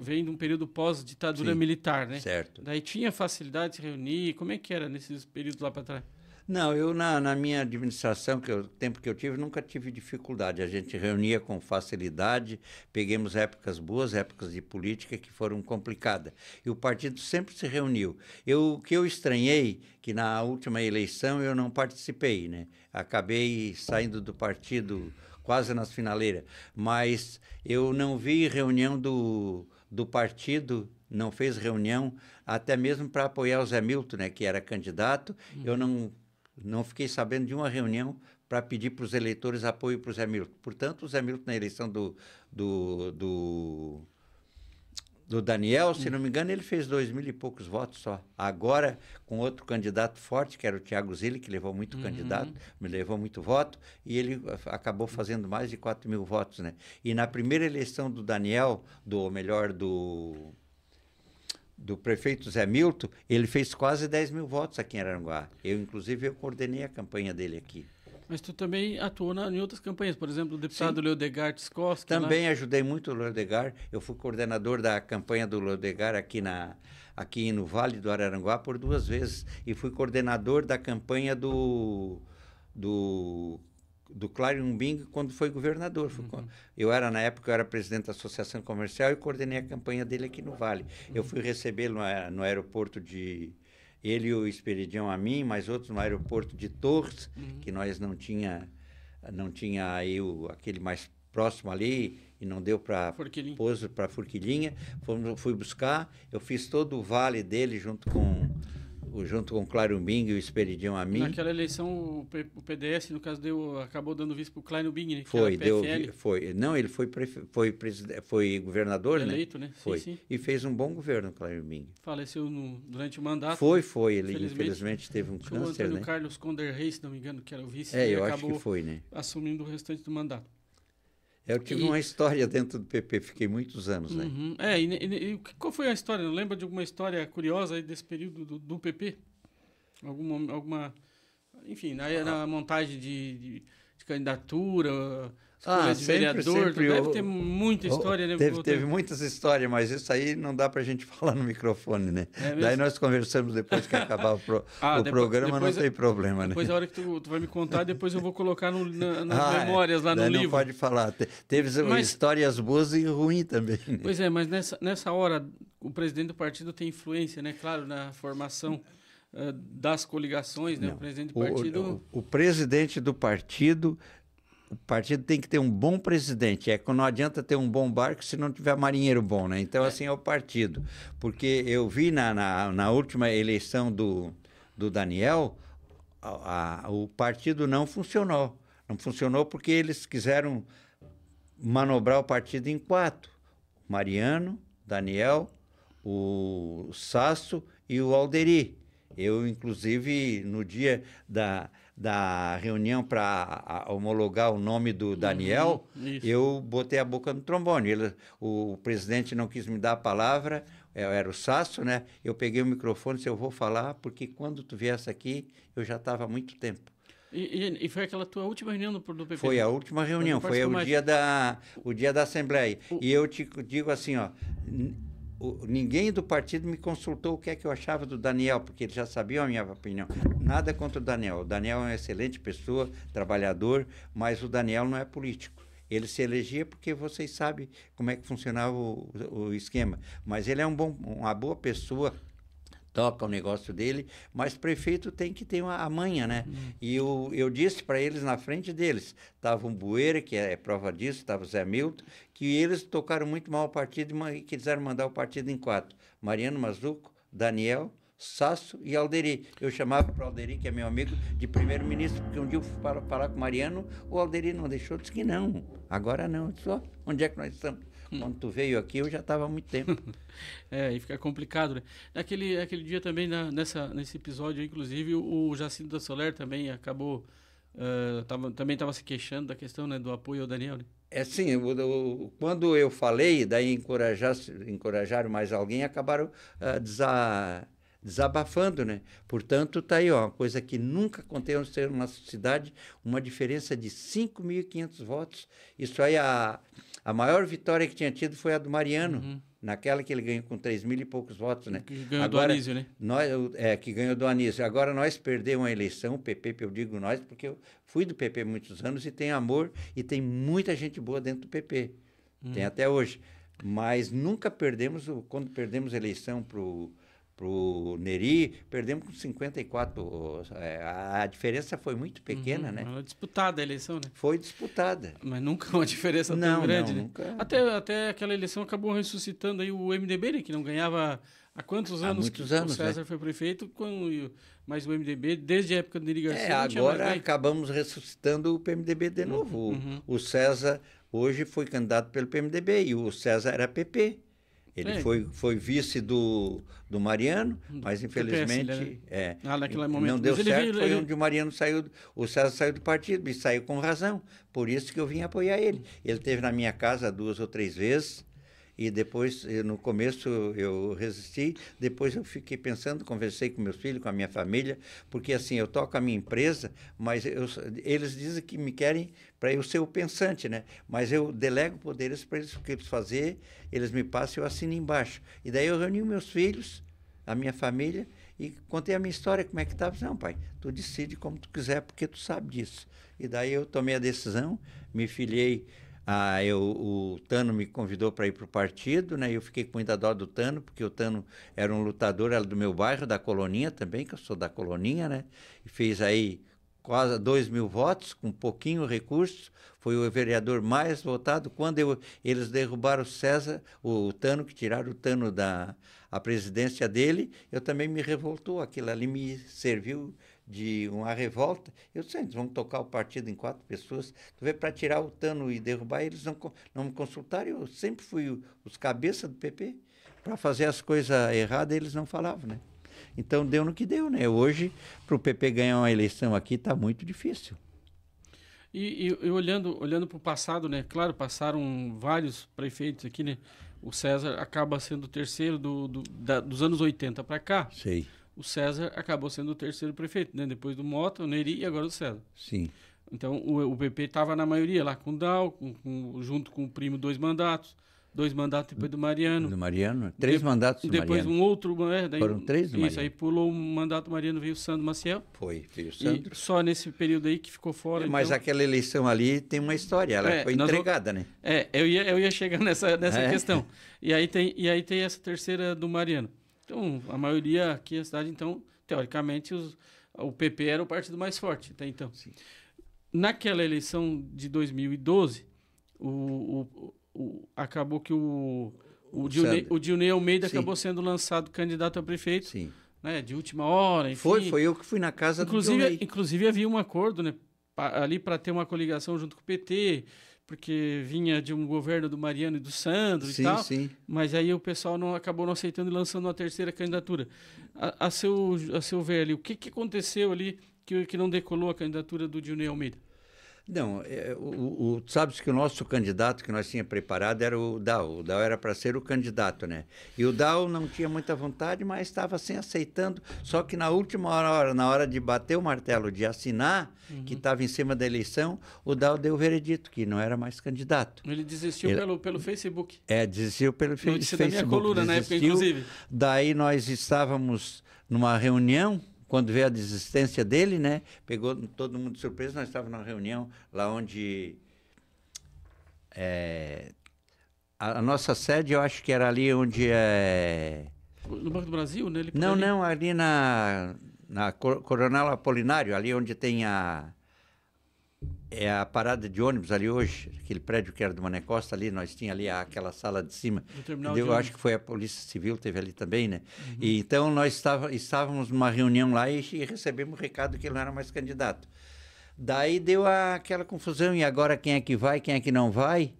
B: vêm de um período pós-ditadura militar, né?
C: Certo.
B: Daí tinha facilidade de se reunir? Como é que era nesses períodos lá para trás?
C: Não, eu na minha administração, o tempo que eu tive, nunca tive dificuldade. A gente reunia com facilidade, peguemos épocas boas, épocas de política que foram complicadas. E o partido sempre se reuniu. O que eu estranhei, que na última eleição eu não participei, né? Acabei saindo do partido quase nas finaleiras, mas eu não vi reunião do partido, não fez reunião, até mesmo para apoiar o Zé Milton, né, que era candidato. Eu não fiquei sabendo de uma reunião para pedir para os eleitores apoio para o Zé Milton. Portanto, o Zé Milton, na eleição do Daniel, se não me engano, ele fez 2.000 e poucos votos só. Agora, com outro candidato forte, que era o Thiago Zilli, que levou muito candidato, me levou muito voto, e ele acabou fazendo mais de 4.000 votos, né? E na primeira eleição do Daniel, do prefeito Zé Milton, ele fez quase 10.000 votos aqui em Araranguá. Inclusive, eu coordenei a campanha dele aqui.
B: Mas tu também atuou em outras campanhas, por exemplo, o deputado Leodegar Tiscoski.
C: Também ajudei muito o Leodegar. Eu fui coordenador da campanha do Leodegar aqui no Vale do Araranguá por 2 vezes. E fui coordenador da campanha do Clarion Bing quando foi governador. Na época, eu era presidente da Associação Comercial e coordenei a campanha dele aqui no Vale. Eu fui recebê-lo no aeroporto de... Ele e o Esperidião a mim, mas outros no aeroporto de Torres, que nós não tinha aí aquele mais próximo ali, e não deu para Forquilinha. Fui buscar, eu fiz todo o vale dele junto com o Clarion Bing e o Esperidião a mim.
B: Naquela eleição, o PDS, no caso, acabou dando vice para o Clarion Bing, né?
C: Não, ele foi governador,
B: eleito, né?
C: Foi.
B: Sim.
C: E fez um bom governo, o Clarion Bing.
B: Faleceu durante o mandato.
C: Foi. Ele infelizmente teve um câncer,
B: o Antônio
C: né?
B: Carlos Conder Reis, se não me engano, que era o vice.
C: Eu acho que foi, né?
B: Assumindo o restante do mandato.
C: Eu tive uma história dentro do PP, fiquei muitos anos, né?
B: Qual foi a história? Não lembra de alguma história curiosa aí desse período do PP? Alguma... Enfim, na montagem de candidatura, escolha de vereador, deve ter muita história, né?
C: Teve muitas histórias, mas isso aí não dá pra gente falar no microfone, né? Daí nós conversamos depois que acabar o programa, não tem problema, né?
B: Depois a hora que tu vai me contar, depois eu vou colocar nas memórias lá no livro.
C: Não pode falar. Teve histórias boas e ruins também.
B: Pois é, mas nessa hora o presidente do partido tem influência, né? Claro, na formação das coligações, né?
C: Não.
B: O presidente do partido...
C: O presidente do partido... O partido tem que ter um bom presidente. Não adianta ter um bom barco se não tiver marinheiro bom, né? Então, assim é o partido. Porque eu vi na última eleição do Daniel, o partido não funcionou. Não funcionou porque eles quiseram manobrar o partido em 4. O Mariano, Daniel, o Sasso e o Alderi. Eu, inclusive, no dia da reunião para homologar o nome do Daniel, eu botei a boca no trombone. O presidente não quis me dar a palavra, era o Sasso, né? Eu peguei o microfone e disse, eu vou falar, porque quando tu viesse aqui, eu já estava há muito tempo.
B: E foi aquela tua última reunião do PP?
C: Foi a última reunião, foi o dia da Assembleia. E eu te digo assim, ó... Ninguém do partido me consultou o que é que eu achava do Daniel, porque eles já sabiam a minha opinião. Nada contra o Daniel. O Daniel é uma excelente pessoa, trabalhador, mas o Daniel não é político. Ele se elegia porque vocês sabem como é que funcionava o esquema. Mas ele é uma boa pessoa, toca o negócio dele, mas prefeito tem que ter a manha, né? E eu disse para eles na frente deles, estava um Bueira, que é prova disso, estava o Zé Milton, que eles tocaram muito mal o partido e quiseram mandar o partido em 4. Mariano Mazzuco, Daniel, Sasso e Alderi. Eu chamava para o Alderi, que é meu amigo, de primeiro-ministro, porque um dia eu fui falar com o Mariano, o Alderi não deixou, disse que não, agora não. Eu disse, onde é que nós estamos? Quando tu veio aqui, eu já estava há muito tempo.
B: Aí fica complicado, né? Aquele dia também, nesse episódio, inclusive, o Jacinto da Soler também acabou... também estava se queixando da questão, né, do apoio ao Daniel, né?
C: Sim, quando eu falei, daí encorajaram mais alguém, acabaram desabafando, né? Portanto, tá aí, uma coisa que nunca aconteceu na cidade, uma diferença de 5.500 votos. Isso aí, a maior vitória que tinha tido foi a do Mariano, naquela que ele ganhou com 3.000 e poucos votos, né?
B: Que ganhou do Anísio, né?
C: Que ganhou do Anísio. Agora nós perdemos a eleição, o PP, eu digo nós, porque eu fui do PP muitos anos e tenho amor e tem muita gente boa dentro do PP. Tem até hoje. Mas nunca perdemos, quando perdemos a eleição para o Neri, perdemos com 54. A diferença foi muito pequena, né?
B: Foi disputada a eleição, né?
C: Foi disputada.
B: Mas nunca uma diferença tão grande, né?
C: Nunca.
B: Até aquela eleição acabou ressuscitando aí o MDB, né? Que não ganhava há quantos anos?
C: Muitos anos,
B: o César, né? Foi prefeito, mas o MDB, desde a época do Neri Garcia...
C: Agora acabamos ressuscitando o PMDB de novo. O César hoje foi candidato pelo PMDB e o César era PP. Ele foi vice do Mariano, mas infelizmente
B: naquele momento.
C: Não deu certo, foi onde o Mariano saiu, o César saiu do partido e saiu com razão. Por isso que eu vim apoiar ele. Ele esteve na minha casa 2 ou 3 vezes e depois, no começo, eu resisti, depois eu fiquei pensando, conversei com meus filhos, com a minha família, porque assim, eu toco a minha empresa, mas eles dizem que me querem para eu ser o pensante, né? Mas eu delego poderes para eles, o que eles fazer, eles me passam e eu assino embaixo. E daí eu reuni meus filhos, a minha família, e contei a minha história, como é que estava. Não, pai, tu decide como tu quiser, porque tu sabe disso. E daí eu tomei a decisão, me filiei, o Tano me convidou para ir para o partido, né? Eu fiquei com muita dó do Tano, porque o Tano era um lutador, era do meu bairro, da Coloninha também, que eu sou da Coloninha, né? E fez aí quase 2.000 votos, com pouquinho recurso, foi o vereador mais votado. Quando eles derrubaram o Tano, que tiraram o Tano da presidência dele, eu também me revoltou, aquilo ali me serviu de uma revolta. Eu disse, eles vão tocar o partido em 4 pessoas, tu vê, para tirar o Tano e derrubar, eles não me consultaram, eu sempre fui os cabeças do PP, para fazer as coisas erradas, eles não falavam, né? Então, deu no que deu, né? Hoje, para o PP ganhar uma eleição aqui, está muito difícil.
B: E olhando para o passado, né? Claro, passaram vários prefeitos aqui, né? O César acaba sendo o terceiro dos anos 80 para cá.
C: Sei.
B: O César acabou sendo o terceiro prefeito, né? Depois do Mota, o Neri e agora o César.
C: Sim.
B: Então, o PP estava na maioria lá com o Dal, junto com o primo, 2 mandatos. 2 mandatos depois do Mariano.
C: Do Mariano? 3 mandatos do
B: depois
C: Mariano.
B: um outro. Daí,
C: foram 3 do Mariano.
B: Isso, aí pulou o mandato do Mariano, veio o Sandro Maciel.
C: Veio o Sandro.
B: E só nesse período aí que ficou fora.
C: Mas
B: então...
C: aquela eleição ali tem uma história, ela foi entregada, né?
B: Eu ia chegar nessa questão. E aí tem essa terceira do Mariano. Então, a maioria aqui na cidade, então, teoricamente, o PP era o partido mais forte até então.
C: Sim.
B: Naquela eleição de 2012, acabou que o Dilnei Almeida
C: Sim.
B: acabou sendo lançado candidato a prefeito.
C: Sim.
B: Né, de última hora, enfim.
C: Foi eu que fui na casa do Dilnei.
B: Inclusive havia um acordo, né, ali para ter uma coligação junto com o PT, porque vinha de um governo do Mariano e do Sandro e tal.
C: Sim.
B: Mas aí o pessoal acabou não aceitando e lançando uma terceira candidatura. A seu ver ali, o que aconteceu ali que não decolou a candidatura do Dilnei Almeida?
C: Não, sabes que o nosso candidato que nós tínhamos preparado era o Dal. O Dal era para ser o candidato, né? E o Dal não tinha muita vontade, mas estava assim aceitando. Só que na última hora, na hora de bater o martelo, de assinar, que estava em cima da eleição, o Dal deu o veredito, que não era mais candidato.
B: Ele desistiu pelo Facebook.
C: Desistiu pelo Facebook.
B: Da minha coluna, na época, inclusive.
C: Daí nós estávamos numa reunião, quando veio a desistência dele, né? Pegou todo mundo de surpresa. Nós estávamos numa reunião lá onde a nossa sede, eu acho que era ali onde
B: no Banco do Brasil, né?
C: Não, ali na Coronel Apolinário, ali onde tem a parada de ônibus ali hoje, aquele prédio que era do Mané Costa ali, nós tínhamos ali aquela sala de cima. Eu acho que foi a Polícia Civil, teve ali também, né? Uhum. E então nós estávamos numa reunião lá e recebemos o recado que ele não era mais candidato. Daí deu aquela confusão, e agora quem é que vai, quem é que não vai?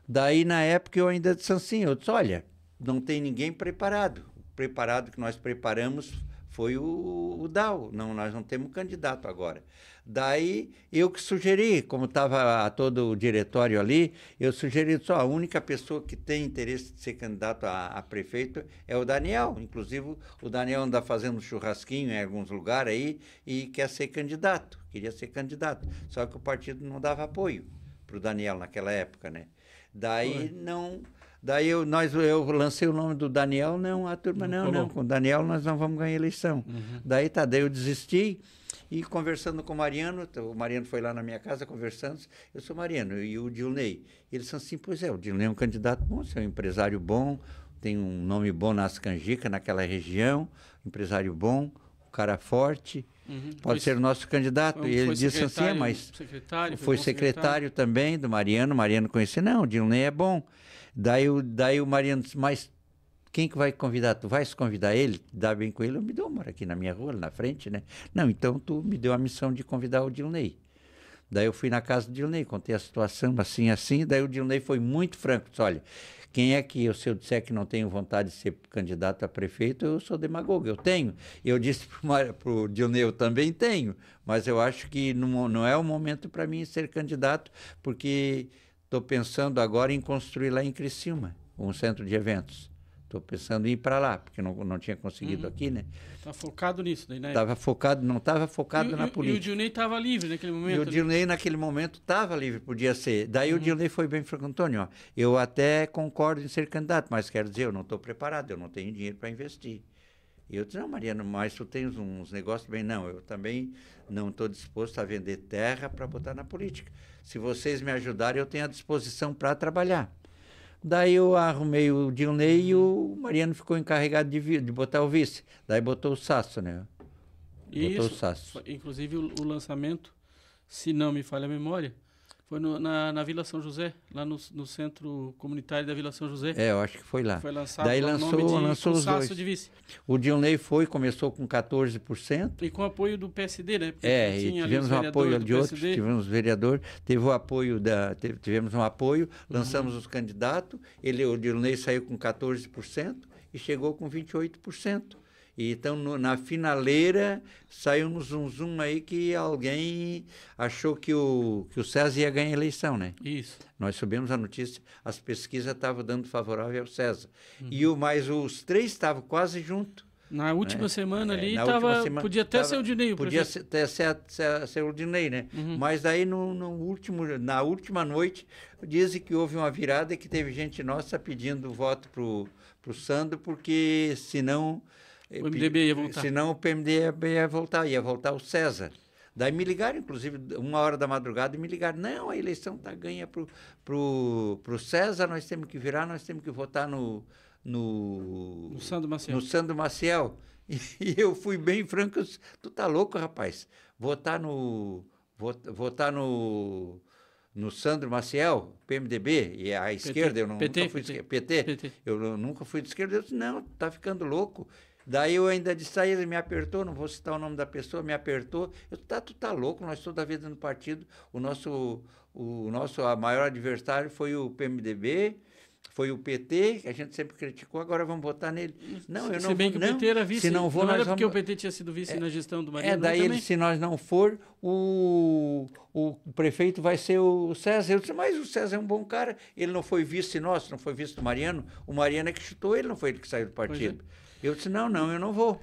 C: Daí na época eu ainda disse assim, eu disse, olha, não tem ninguém preparado. O preparado que nós preparamos foi o Dal, nós não temos candidato agora. Daí eu que sugeri, como estava todo o diretório ali, eu sugeri só, a única pessoa que tem interesse de ser candidato a prefeito é o Daniel. Inclusive o Daniel anda fazendo churrasquinho em alguns lugares aí e quer ser candidato, queria ser candidato. Só que o partido não dava apoio para o Daniel naquela época, né? Daí não... Daí eu lancei o nome do Daniel, a turma não, com o Daniel nós não vamos ganhar eleição. Uhum. Daí eu desisti e conversando com o Mariano foi lá na minha casa conversando, eu sou Mariano, e o Dilnei. Eles são assim, pois o Dilnei é um candidato bom, você é um empresário bom, tem um nome bom nas canjicas, naquela região, empresário bom, um cara forte, pode ser o nosso candidato. E ele disse assim, mas foi secretário também do Mariano conhecia, não, o Dilnei é bom. Daí o Mariano disse, mas quem que vai convidar? Tu vais convidar ele? Dá bem com ele? Eu me dou, moro aqui na minha rua, na frente, né? Não, então tu me deu a missão de convidar o Dilnei. Daí eu fui na casa do Dilnei, contei a situação assim, daí o Dilnei foi muito franco, disse, olha, quem é que se eu disser que não tenho vontade de ser candidato a prefeito, eu sou demagogo, eu tenho. Eu disse para o Dilnei, eu também tenho, mas eu acho que não é o momento para mim ser candidato, porque... Estou pensando agora em construir lá em Criciúma. um centro de eventos. Estou pensando em ir para lá, porque não tinha conseguido aqui, né?
B: Tá focado nisso daí, né?
C: Não estava focado na política.
B: E o Dilnei estava livre naquele momento?
C: E o Dilnei, naquele momento, estava livre, podia ser. Daí o Dilnei foi bem franco, Antônio, ó, eu até concordo em ser candidato, mas quero dizer, eu não estou preparado, eu não tenho dinheiro para investir. E eu disse, não, Mariano, mas tu tens uns negócios bem. Não, eu também não estou disposto a vender terra para botar na política. Se vocês me ajudarem, eu tenho a disposição para trabalhar. Daí eu arrumei o Dilnei e o Mariano ficou encarregado de botar o vice. Daí botou o Sasso, né? Botou o Sasso.
B: Inclusive o lançamento, se não me falha a memória, foi na Vila São José, lá no centro comunitário da Vila São José.
C: Eu acho que foi lá.
B: Foi lançado
C: daí lançou os
B: Sasso
C: dois.
B: De vice.
C: O Dilnei começou com 14%.
B: E com apoio do PSD, né? Porque
C: E tivemos um apoio de outros, tivemos vereador, tivemos um apoio, lançamos os candidatos, o Dilnei saiu com 14% e chegou com 28%. E então, na finaleira, saiu um zum aí que alguém achou que o César ia ganhar a eleição, né?
B: Isso.
C: Nós soubemos a notícia, as pesquisas estavam dando favorável ao César. Mas os três estavam quase juntos.
B: Na última semana ali, podia até ser o Dilnei.
C: Podia até ser o Dilnei, né? Mas daí, na última noite, dizem que houve uma virada e que teve gente nossa pedindo voto pro Sandro, porque senão...
B: O MDB ia voltar.
C: Senão o PMDB ia voltar o César. Daí me ligaram, inclusive, 1h da madrugada, e me ligaram, não, a eleição está ganha pro César, nós temos que virar, nós temos que votar no
B: Sandro Maciel.
C: No Sandro Maciel. E eu fui bem franco, tu tá louco, rapaz? Votar no Sandro Maciel, PMDB, e a esquerda, eu nunca fui de esquerda. PT. Eu nunca fui de esquerda. Eu disse, não, tá ficando louco. Daí eu ainda disse, aí ele me apertou, não vou citar o nome da pessoa, me apertou. Eu disse, tu tá louco, nós toda a vida no partido, a maior adversário foi o PMDB, foi o PT, que a gente sempre criticou, agora vamos votar nele. Não, eu não vou.
B: Se bem que o PT era vice,
C: se não vou,
B: não era
C: nós
B: porque
C: vamos...
B: o PT tinha sido vice na gestão do Mariano.
C: Daí se nós não for, o prefeito vai ser o César. Eu disse, mas o César é um bom cara, ele não foi vice nosso, não foi vice do Mariano, o Mariano é que chutou ele, não foi ele que saiu do partido. Eu disse, não, eu não vou.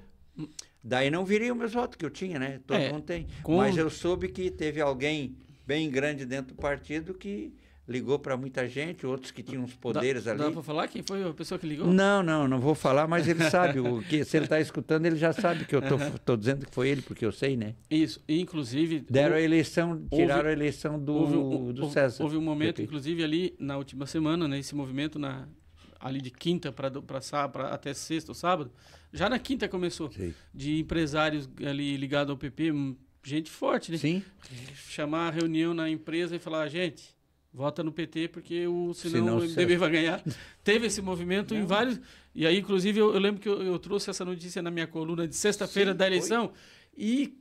C: Daí não virei os meus votos que eu tinha, né? Todo mundo tem. Mas eu soube que teve alguém bem grande dentro do partido que ligou para muita gente, outros que tinham uns poderes ali.
B: Dá para falar quem foi a pessoa que ligou?
C: Não vou falar, mas ele sabe. Se ele está escutando, ele já sabe que eu estou dizendo que foi ele, porque eu sei, né?
B: Isso, inclusive...
C: Tiraram a eleição do César.
B: Houve um momento, inclusive, ali na última semana, né, esse movimento ali de quinta até sexta ou sábado, já na quinta começou, de empresários ali ligados ao PP, gente forte, né? Sim. Chamar a reunião na empresa e falar, gente, vota no PT porque senão o MDB vai ganhar. Teve esse movimento em vários... E aí, inclusive, eu lembro que eu trouxe essa notícia na minha coluna de sexta-feira da eleição e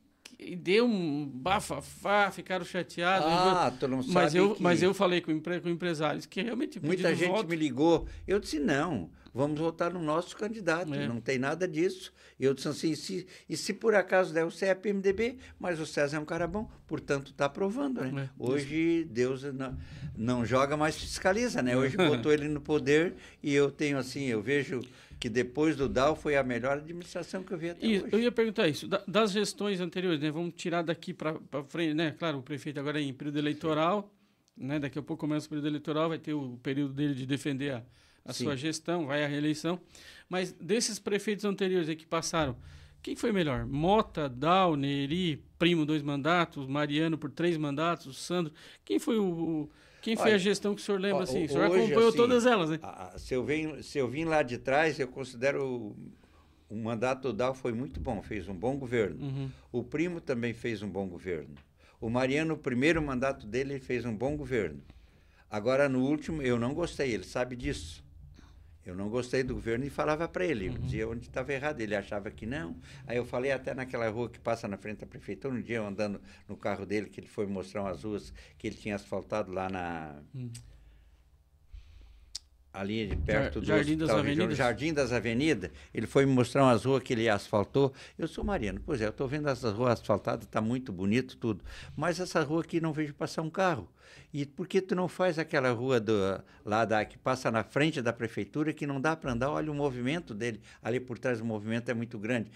B: deu um bafafá, ficaram chateados.
C: Tu não sabe
B: mas eu falei com empresários que realmente...
C: Muita gente me ligou. Eu disse, não, vamos votar no nosso candidato, não tem nada disso. Eu disse assim, se por acaso der o CEP-MDB, mas o César é um cara bom, portanto está aprovando, né? Hoje Deus não joga, mais fiscaliza, né? Hoje botou ele no poder e eu vejo que depois do DAO foi a melhor administração que eu vi até hoje.
B: Eu ia perguntar isso, das gestões anteriores, né? Vamos tirar daqui para frente, né? Claro, o prefeito agora é em período eleitoral, né? Daqui a pouco começa o período eleitoral, vai ter o período dele de defender a sua gestão, vai à reeleição. Mas desses prefeitos anteriores aí que passaram, quem foi melhor? Mota, Dal, Neri, Primo 2 mandatos, Mariano por 3 mandatos, Sandro. Quem foi a gestão que o senhor lembra assim? O senhor acompanhou todas elas, né?
C: Se eu vim lá de trás, eu considero o mandato do Dal foi muito bom, fez um bom governo. O Primo também fez um bom governo. O Mariano, o primeiro mandato dele, fez um bom governo. Agora, no último, eu não gostei, ele sabe disso. Eu não gostei do governo e falava para ele, eu dizia onde estava errado, ele achava que não. Aí eu falei até naquela rua que passa na frente da prefeitura, um dia eu andando no carro dele, que ele foi mostrar umas ruas que ele tinha asfaltado lá ali de perto do
B: Jardim das
C: Hospital
B: Avenidas.
C: Jardim das Avenidas, ele foi me mostrar umas ruas que ele asfaltou. Eu sou Mariano, pois é, eu estou vendo essas ruas asfaltadas, está muito bonito tudo, mas essa rua aqui não vejo passar um carro. E por que tu não faz aquela rua que passa na frente da prefeitura, que não dá para andar? Olha o movimento dele, ali por trás o movimento é muito grande.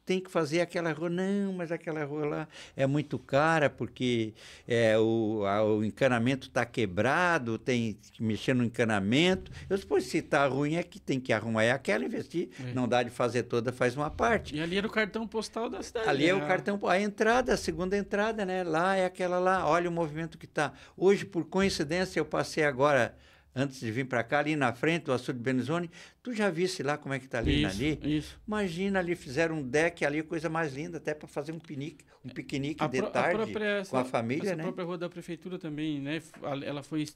C: Tem que fazer aquela rua. Não, mas aquela rua lá é muito cara, porque o encanamento está quebrado, tem que mexer no encanamento. Eu disse, pois, se está ruim é que tem que arrumar. É aquela investir, não dá de fazer toda, faz uma parte.
B: E ali era o cartão postal da cidade.
C: Ali é o cartão, a entrada, a segunda entrada, né? Lá é aquela lá, olha o movimento que está. Hoje, por coincidência, eu passei agora, antes de vir para cá, ali na frente do Açude Benizone, tu já visse lá como é que está ali?
B: Isso.
C: Imagina, ali fizeram um deck ali, coisa mais linda, até para fazer um piquenique de tarde com a família, né?
B: A própria rua da prefeitura também, né? Ela foi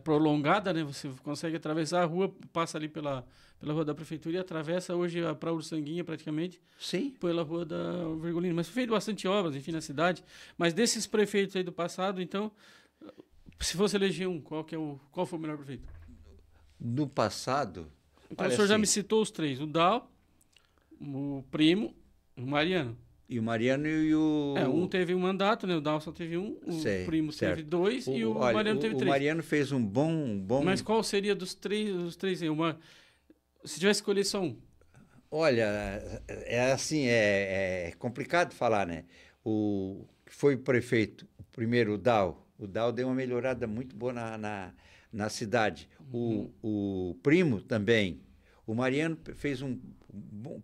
B: prolongada, né? Você consegue atravessar a rua, passa ali pela rua da prefeitura e atravessa hoje para Uruçanguinha praticamente.
C: Sim. Pela
B: rua da Virgulina. Mas foi feito bastante obras, enfim, na cidade. Mas desses prefeitos aí do passado, então, se fosse eleger um, qual foi o melhor prefeito?
C: No passado...
B: Então o senhor já me citou os três, o Dal, o Primo, o Mariano.
C: E o Mariano e o...
B: um teve um mandato, né? O Dal só teve um, o Primo teve dois e o Mariano teve três.
C: O Mariano fez um bom...
B: Mas qual seria dos três aí? Se tivesse que escolher só um.
C: Olha, é assim, é complicado falar, né? O que foi o prefeito, o primeiro, o Dal deu uma melhorada muito boa na cidade. O Primo também. O Mariano fez o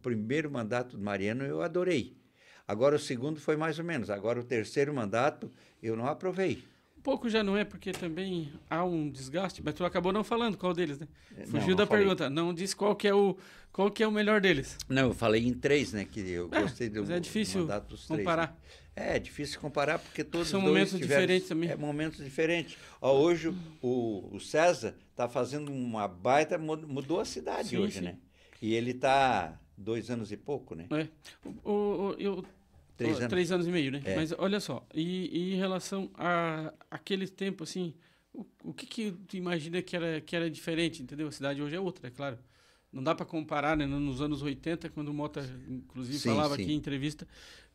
C: primeiro mandato do Mariano, eu adorei. Agora o segundo foi mais ou menos. Agora o terceiro mandato eu não aprovei.
B: Um pouco já não é, porque também há um desgaste, mas tu acabou não falando qual deles, né? Fugiu
C: não
B: da
C: falei.
B: Pergunta. Não disse qual que é o melhor deles.
C: Não, eu falei em três, né? Que eu gostei do
B: é difícil
C: mandato dos três.
B: comparar.
C: Né? É difícil comparar, porque todos
B: são
C: dois
B: momentos diferentes também.
C: Momentos diferentes. Hoje o César está fazendo uma baita, mudou a cidade hoje, né? E ele está 2 anos e pouco, né?
B: 3 anos e meio, né? Mas olha só, e em relação a aquele tempo, assim, o que tu imagina que era diferente, entendeu? A cidade hoje é outra, é claro. Não dá para comparar, né? Nos anos 80, quando o Mota, inclusive, falava aqui em entrevista,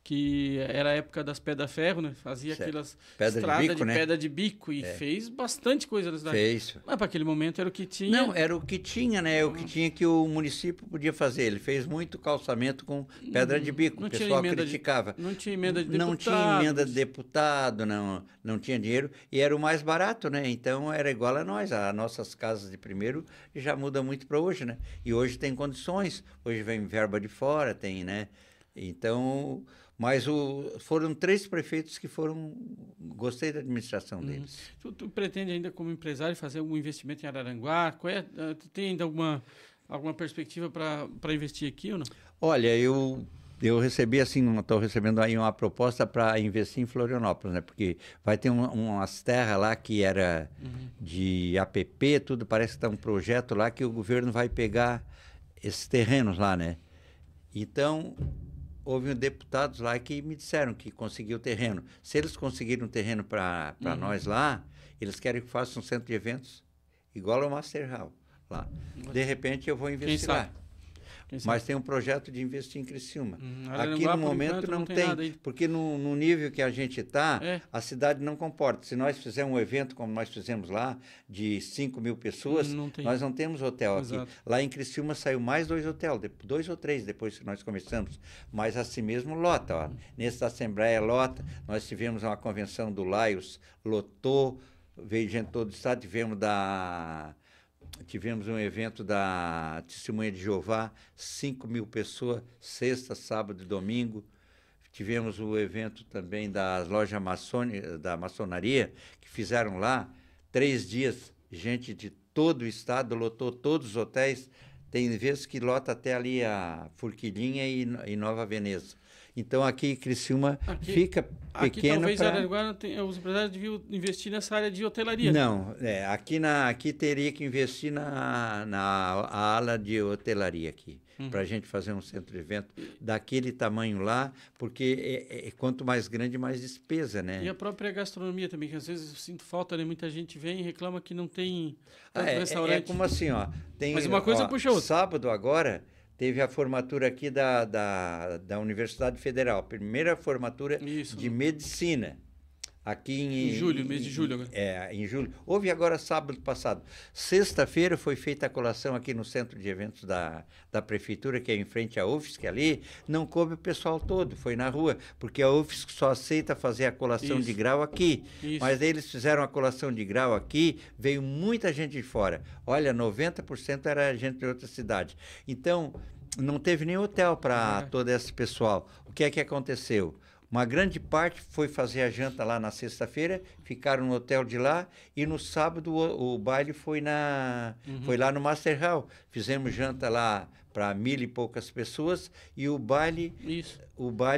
B: que era a época das pedra-ferro, né? Fazia aquelas estradas de pedra de bico e fez bastante coisa na cidade.
C: Fez.
B: Mas para aquele momento era o que tinha.
C: Não, era o que tinha, né? O que tinha que o município podia fazer. Ele fez muito calçamento com pedra de bico. O pessoal criticava.
B: Não tinha emenda de deputado.
C: Não tinha emenda de deputado, não tinha dinheiro. E era o mais barato, né? Então era igual a nós. As nossas casas de primeiro já muda muito para hoje, né? E hoje tem condições. Hoje vem verba de fora, tem, né? Então... Mas foram 3 prefeitos que gostei da administração deles.
B: Tu pretende ainda, como empresário, fazer algum investimento em Araranguá? Tu tem ainda alguma perspectiva para investir aqui ou não?
C: Olha, eu recebi estou recebendo aí uma proposta para investir em Florianópolis, né? Porque vai ter umas terras lá que era de APP, tudo, parece que está um projeto lá que o governo vai pegar esses terrenos lá, né? Então... Houve deputados lá que me disseram que conseguiu o terreno. Se eles conseguirem um terreno para nós lá, eles querem que faça um centro de eventos igual ao Master Hall lá. De repente eu vou investir lá. Mas tem um projeto de investir em Criciúma. Aqui no momento não tem, porque no nível que a gente está, a cidade não comporta. Se nós fizermos um evento como nós fizemos lá, de 5 mil pessoas, nós não temos hotel aqui. Lá em Criciúma saiu mais 2 hotéis, 2 ou 3 depois que nós começamos. Mas assim mesmo lota. Ó. Nessa Assembleia lota, nós tivemos uma convenção do Laios, lotou, veio gente de todo o estado, tivemos um evento da Testemunha de Jeová, 5 mil pessoas, sexta, sábado e domingo. Tivemos o evento também das lojas da maçonaria, que fizeram lá 3 dias, gente de todo o estado, lotou todos os hotéis. Tem vezes que lota até ali a Forquilinha e Nova Veneza. Então, aqui Criciúma fica pequeno.
B: Talvez Araranguá os empresários deviam investir nessa área de hotelaria.
C: Não, aqui teria que investir na ala de hotelaria aqui. para a gente fazer um centro de evento daquele tamanho lá, porque quanto mais grande, mais despesa, né?
B: E a própria gastronomia também, que às vezes eu sinto falta, né? Muita gente vem e reclama que não tem tanto restaurante.
C: É como assim, ó.
B: Mas uma coisa puxa outra.
C: Sábado agora teve a formatura aqui da Universidade Federal, primeira formatura de medicina. Aqui
B: em julho, mês de julho agora.
C: Em julho. Houve agora sábado passado. Sexta-feira foi feita a colação aqui no centro de eventos da prefeitura, que é em frente à UFSC ali. Não coube o pessoal todo, foi na rua, porque a UFSC só aceita fazer a colação de grau aqui. Mas eles fizeram a colação de grau aqui, veio muita gente de fora. Olha, 90% era gente de outra cidade. Então, não teve nem hotel para todo esse pessoal. O que é que aconteceu? Uma grande parte foi fazer a janta lá na sexta-feira, ficaram no hotel de lá, e no sábado o baile foi lá no Master Hall. Fizemos janta lá para 1.000 e poucas pessoas, e o baile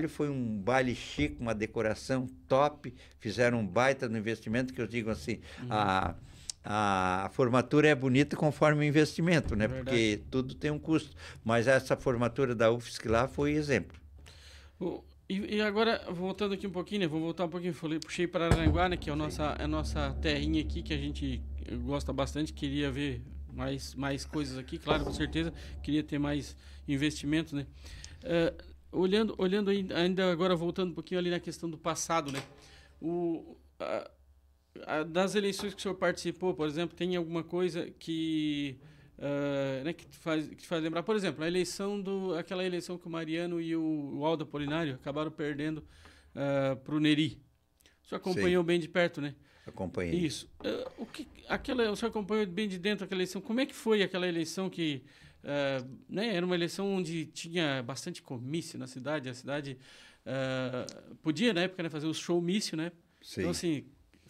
C: foi um baile chique, uma decoração top, fizeram um baita no investimento, que eu digo assim, a formatura é bonita conforme o investimento, né? Porque tudo tem um custo, mas essa formatura da UFSC lá foi exemplo.
B: E agora, voltando aqui um pouquinho, né? Vou voltar um pouquinho. Puxei para Araranguá, né? Que é a nossa terrinha aqui, que a gente gosta bastante. Queria ver mais coisas aqui, claro, com certeza. Queria ter mais investimentos, né? Olhando ainda agora, voltando um pouquinho ali na questão do passado, né? Das eleições que o senhor participou, por exemplo, tem alguma coisa que... né, que te faz lembrar, por exemplo, aquela eleição que o Mariano e o Aldo Apolinário acabaram perdendo para o Neri. O senhor acompanhou bem de perto, né?
C: Acompanhei.
B: Isso. O senhor acompanhou bem de dentro aquela eleição. Como é que foi aquela eleição que... né, era uma eleição onde tinha bastante comício na cidade. A cidade podia, na época, né, fazer o showmício, né?
C: Sim.
B: Então, assim...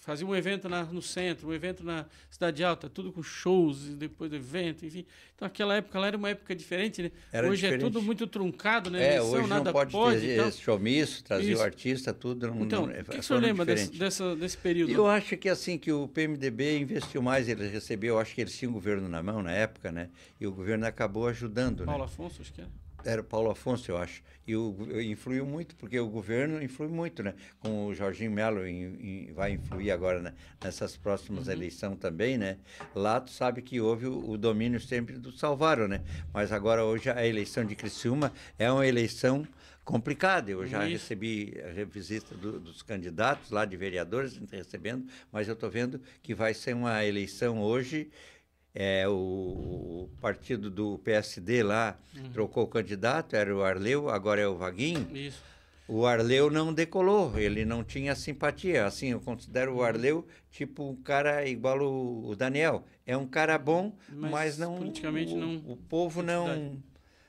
B: Fazia um evento no centro, um evento na Cidade Alta, tudo com shows, e depois do evento, enfim. Então, aquela época lá era uma época diferente, né? Hoje diferente. É tudo muito truncado, né?
C: Eleição, hoje nada não pode ter showmício, trazer o artista, tudo.
B: Então, o que o senhor lembra desse período?
C: Eu acho que assim, que o PMDB investiu mais, ele recebeu, acho que eles tinham o governo na mão na época, né? E o governo acabou ajudando,
B: Paulo Afonso, acho que era.
C: Era o Paulo Afonso, eu acho. E influiu muito, porque o governo influi muito, né? Com o Jorginho Melo vai influir agora, né? Nessas próximas eleições também, né? Lá tu sabe que houve o domínio sempre do Salvaro, né? Mas agora hoje a eleição de Criciúma é uma eleição complicada. Eu já recebi a visita dos candidatos lá de vereadores, recebendo, mas eu estou vendo que vai ser uma eleição hoje... o partido do PSD lá trocou o candidato, era o Arleu, agora é o Vaguinho.
B: Isso.
C: O Arleu não decolou, ele não tinha simpatia. Assim, eu considero o Arleu tipo um cara igual o Daniel. É um cara bom, mas não...
B: Politicamente não...
C: O povo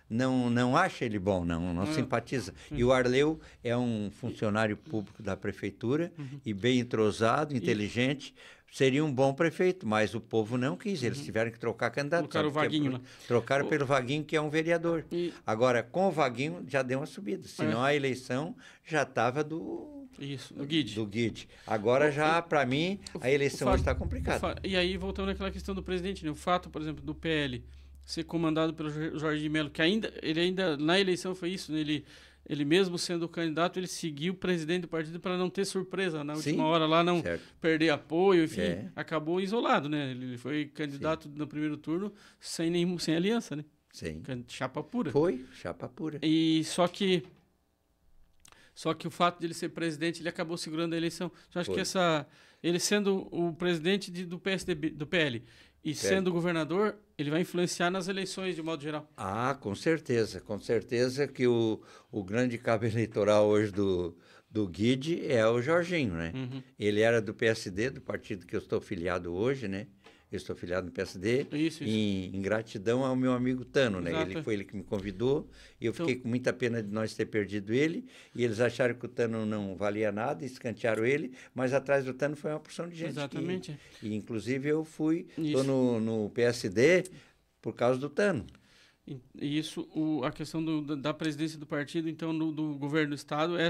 C: não acha ele bom, não simpatiza. E o Arleu é um funcionário público da prefeitura e bem entrosado, inteligente. Seria um bom prefeito, mas o povo não quis. Eles tiveram que trocar candidato.
B: Trocaram o Vaguinho lá.
C: Trocaram pelo Vaguinho, que é um vereador. Agora, com o Vaguinho, já deu uma subida. Senão a eleição já estava do
B: Guide.
C: Do Guide. Agora já, para mim, a eleição está complicada.
B: E aí, voltando àquela questão do presidente, né? O fato, por exemplo, do PL ser comandado pelo Jorge Melo, que ele ainda, na eleição foi isso, né? Ele mesmo sendo o candidato, ele seguiu o presidente do partido para não ter surpresa na última hora lá, não perder apoio, enfim, acabou isolado, né? Ele foi candidato no primeiro turno sem aliança, né?
C: Sim.
B: Chapa pura.
C: Foi, chapa pura.
B: E só que o fato de ele ser presidente, ele acabou segurando a eleição. Eu acho que ele sendo o presidente do PSDB, do PL, e sendo governador, ele vai influenciar nas eleições de modo geral.
C: Ah, com certeza. Com certeza que o grande cabo eleitoral hoje do Guide é o Jorginho, né? Ele era do PSD, do partido que eu estou filiado hoje, né? Eu estou filiado no PSD.
B: Isso.
C: Em gratidão ao meu amigo Tano, né? Foi ele que me convidou e eu fiquei com muita pena de nós ter perdido ele. E eles acharam que o Tano não valia nada, escantearam ele, mas atrás do Tano foi uma porção de gente.
B: Exatamente.
C: E inclusive eu estou no PSD por causa do Tano.
B: E isso, a questão da presidência do partido, então, do governo do Estado, eu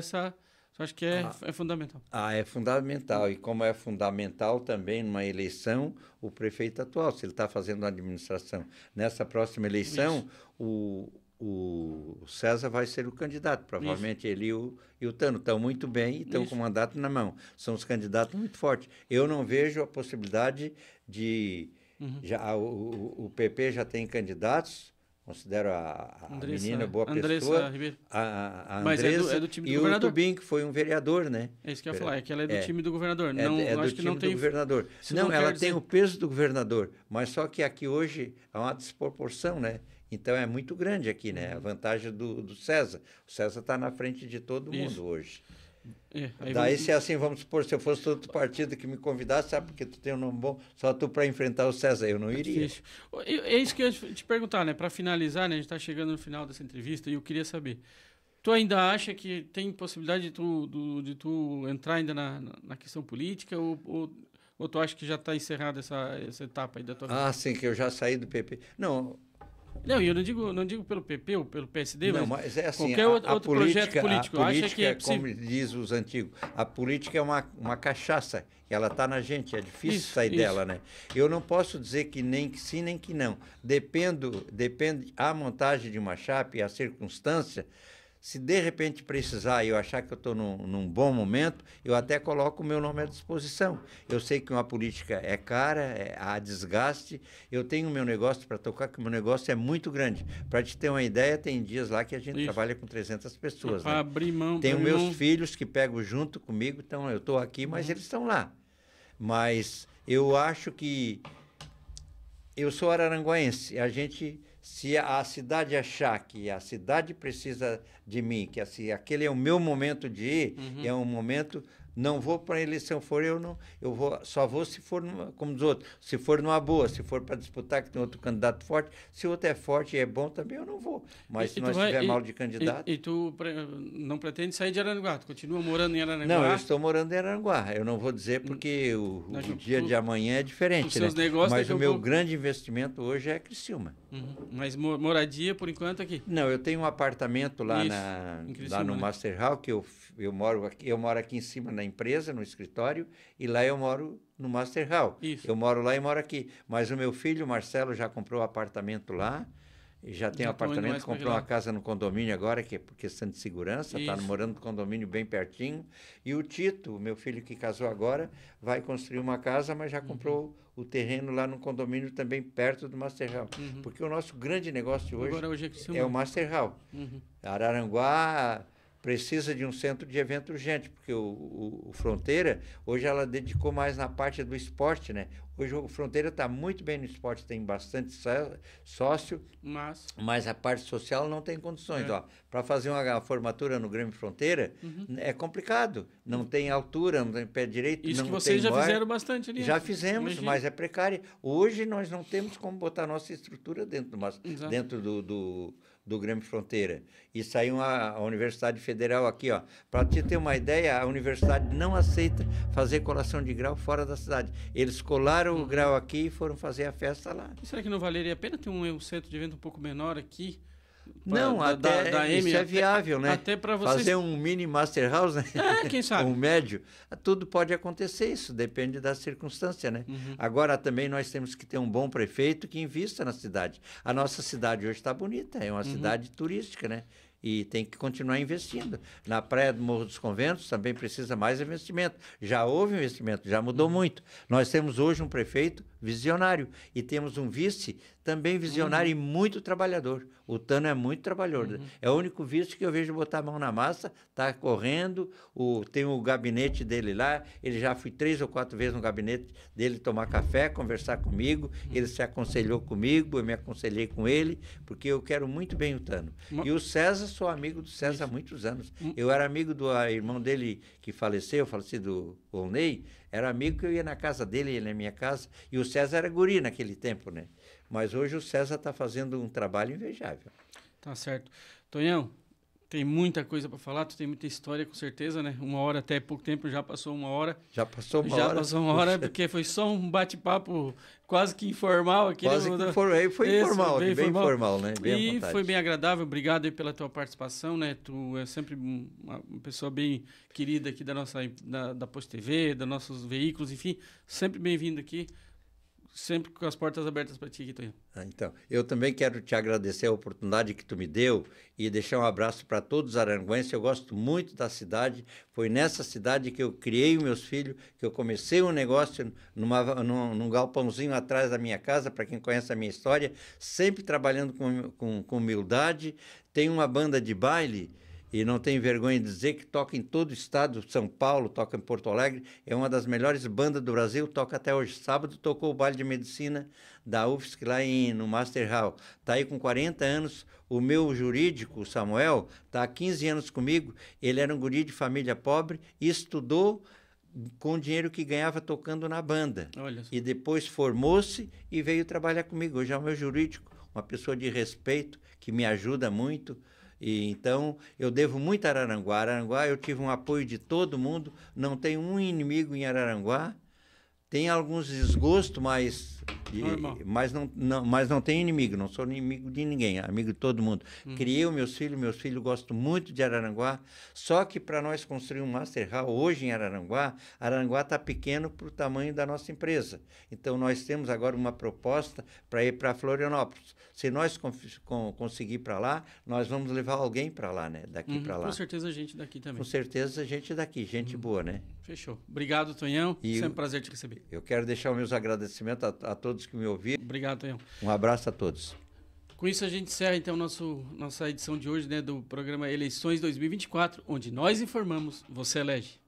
B: acho que é fundamental.
C: É fundamental. E como é fundamental também numa eleição, o prefeito atual, se ele está fazendo uma administração nessa próxima eleição, o o César vai ser o candidato. Provavelmente ele e o Tano estão muito bem e estão com o mandato na mão. São os candidatos muito fortes. Eu não vejo a possibilidade de... o PP já tem candidatos, considero a menina boa pessoa, a Andressa,
B: mas é do time do
C: e
B: governador.
C: O Tubim, que foi um vereador, né?
B: É isso que eu ia falar, é que ela é do time do governador.
C: Não,
B: eu
C: do
B: acho que
C: time
B: não tem
C: do governador.
B: Não,
C: ela tem o peso do governador, mas só que aqui hoje há uma desproporção, né? Então é muito grande aqui, né? A vantagem do César. O César está na frente de todo mundo hoje. Daí, se assim, vamos supor, se eu fosse outro partido que me convidasse, sabe, porque tu tem um nome bom, só tu para enfrentar o César, eu não iria.
B: É isso que eu ia te perguntar, né? Para finalizar, né? A gente está chegando no final dessa entrevista e eu queria saber, tu ainda acha que tem possibilidade de tu entrar ainda na questão política ou tu acha que já está encerrada essa etapa aí da tua vida?
C: Ah, sim, que eu já saí do PP. Não,
B: eu não digo pelo PP ou pelo PSD,
C: não, mas é assim,
B: qualquer outro projeto político.
C: A política,
B: acha que é possível?
C: como diz os antigos, a política é uma cachaça, ela está na gente, é difícil sair dela, né? Eu não posso dizer que nem que sim, nem que não. Depende a montagem de uma chapa e a circunstância. Se de repente precisar e eu achar que eu estou num bom momento, eu até coloco o meu nome à disposição. Eu sei que uma política é cara, há desgaste. Eu tenho o meu negócio para tocar, que o meu negócio é muito grande. Para te ter uma ideia, tem dias lá que a gente trabalha com 300 pessoas.
B: Para abrir mão.
C: Tenho meus filhos que pegam junto comigo, então eu estou aqui, mas eles estão lá. Mas eu acho que eu sou araranguaense. Se a cidade achar que a cidade precisa de mim, que assim, aquele é o meu momento de ir, é um momento, não vou para a eleição, só vou se for, como os outros, se for numa boa, se for para disputar que tem outro candidato forte, se o outro é forte e é bom também, eu não vou. Mas se nós tiver mal de candidato...
B: E tu não pretende sair de Araranguá? Tu continua morando em Araranguá?
C: Não, eu estou morando em Araranguá. Eu não vou dizer porque o dia de amanhã é diferente, né? Mas o meu grande investimento hoje é Criciúma.
B: Mas moradia, por enquanto, aqui?
C: Não, eu tenho um apartamento lá, lá no Master Hall, que eu moro aqui em cima na empresa, no escritório, e lá eu moro no Master Hall.
B: Isso.
C: Eu moro lá e moro aqui. Mas o meu filho, Marcelo, já comprou um apartamento lá, já tem um apartamento, comprou uma casa no condomínio agora, que é por questão de segurança, está morando no condomínio bem pertinho. E o Tito, meu filho que casou agora, vai construir uma casa, mas já comprou o terreno lá no condomínio também perto do Master Hall. Porque o nosso grande negócio hoje é o Master Hall. Araranguá precisa de um centro de evento urgente, porque o Fronteira, hoje ela dedicou mais na parte do esporte, né? Hoje o Fronteira está muito bem no esporte, tem bastante sócio, mas a parte social não tem condições. Para fazer uma formatura no Grêmio Fronteira é complicado, não tem altura, não tem pé direito.
B: Isso
C: não
B: que vocês
C: tem
B: já fizeram bastante ali.
C: Já fizemos, mas é precário. Hoje nós não temos como botar nossa estrutura dentro do Grêmio Fronteira. E saiu a Universidade Federal aqui, ó. Para te ter uma ideia, a universidade não aceita fazer colação de grau fora da cidade. Eles colaram o grau aqui e foram fazer a festa lá.
B: E será que não valeria a pena ter um centro de evento um pouco menor aqui?
C: Não, isso é viável, né?
B: Até para vocês...
C: Fazer um mini Master House, né?
B: Quem sabe?
C: Um médio. Tudo pode acontecer, isso depende da circunstância, né? Agora também nós temos que ter um bom prefeito que invista na cidade. A nossa cidade hoje está bonita, é uma cidade turística, né? E tem que continuar investindo. Na Praia do Morro dos Conventos também precisa mais investimento. Já houve investimento, já mudou muito. Nós temos hoje um prefeito visionário e temos um vice também visionário e muito trabalhador. O Tano é muito trabalhador. É o único vice que eu vejo botar a mão na massa, está correndo, tem o gabinete dele lá, ele já fui 3 ou 4 vezes no gabinete dele tomar café, conversar comigo, ele se aconselhou comigo, eu me aconselhei com ele, porque eu quero muito bem o Tano. E o César, sou amigo do César há muitos anos. Eu era amigo do irmão dele que faleceu, falecido Olney, era amigo que eu ia na casa dele, ele na minha casa, e o César era guri naquele tempo, né? Mas hoje o César está fazendo um trabalho invejável.
B: Tá certo. Tonhão, tem muita coisa para falar, tu tem muita história com certeza, né? 1 hora até pouco tempo, já passou 1 hora.
C: Já passou uma hora?
B: Já passou 1 hora, porque foi só um bate-papo quase que informal aqui.
C: Quase que foi informal, bem informal, né? Bem
B: e foi bem agradável, obrigado aí pela tua participação, né? Tu é sempre uma pessoa bem querida aqui da Post TV, dos nossos veículos, enfim, sempre bem-vindo aqui. sempre com as portas abertas para ti, Tonhão.
C: Então, eu também quero te agradecer a oportunidade que tu me deu e deixar um abraço para todos os araranguenses. Eu gosto muito da cidade. Foi nessa cidade que eu criei os meus filhos, que eu comecei um negócio num galpãozinho atrás da minha casa, para quem conhece a minha história, sempre trabalhando com humildade. Tenho uma banda de baile, e não tenho vergonha de dizer que toca em todo o estado, São Paulo, toca em Porto Alegre, é uma das melhores bandas do Brasil, toca até hoje. Sábado tocou o baile de medicina da UFSC lá no Master Hall. Está aí com 40 anos, o meu jurídico, o Samuel, está há 15 anos comigo, ele era um guri de família pobre e estudou com o dinheiro que ganhava tocando na banda. E depois formou-se e veio trabalhar comigo. Hoje é o meu jurídico, uma pessoa de respeito, que me ajuda muito. E então, eu devo muito a Araranguá. Araranguá, eu tive um apoio de todo mundo, não tenho um inimigo em Araranguá. Tem alguns desgostos, mas não tem inimigo, não sou inimigo de ninguém, amigo de todo mundo. Criei os meus filhos gostam muito de Araranguá, só que para nós construir um Master Hall hoje em Araranguá está pequeno para o tamanho da nossa empresa. Então, nós temos agora uma proposta para ir para Florianópolis. Se nós conseguir para lá, nós vamos levar alguém para lá, né? Daqui para lá.
B: Com certeza a gente daqui também.
C: Com certeza a gente daqui, gente boa, né?
B: Fechou. Obrigado, Tonhão. Sempre um prazer te receber.
C: Eu quero deixar os meus agradecimentos a todos que me ouviram.
B: Obrigado, Tonhão.
C: Um abraço a todos.
B: Com isso a gente encerra então nossa edição de hoje, né, do programa Eleições 2024, onde nós informamos, você elege.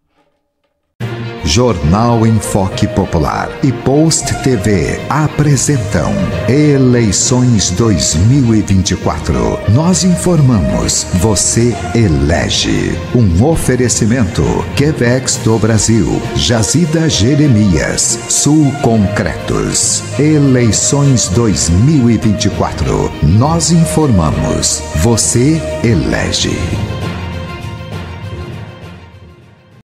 A: Jornal em Foque Popular e Post TV apresentam Eleições 2024. Nós informamos, você elege. Um oferecimento Quevex do Brasil, Jazida Jeremias, Sul Concretos. Eleições 2024. Nós informamos, você elege.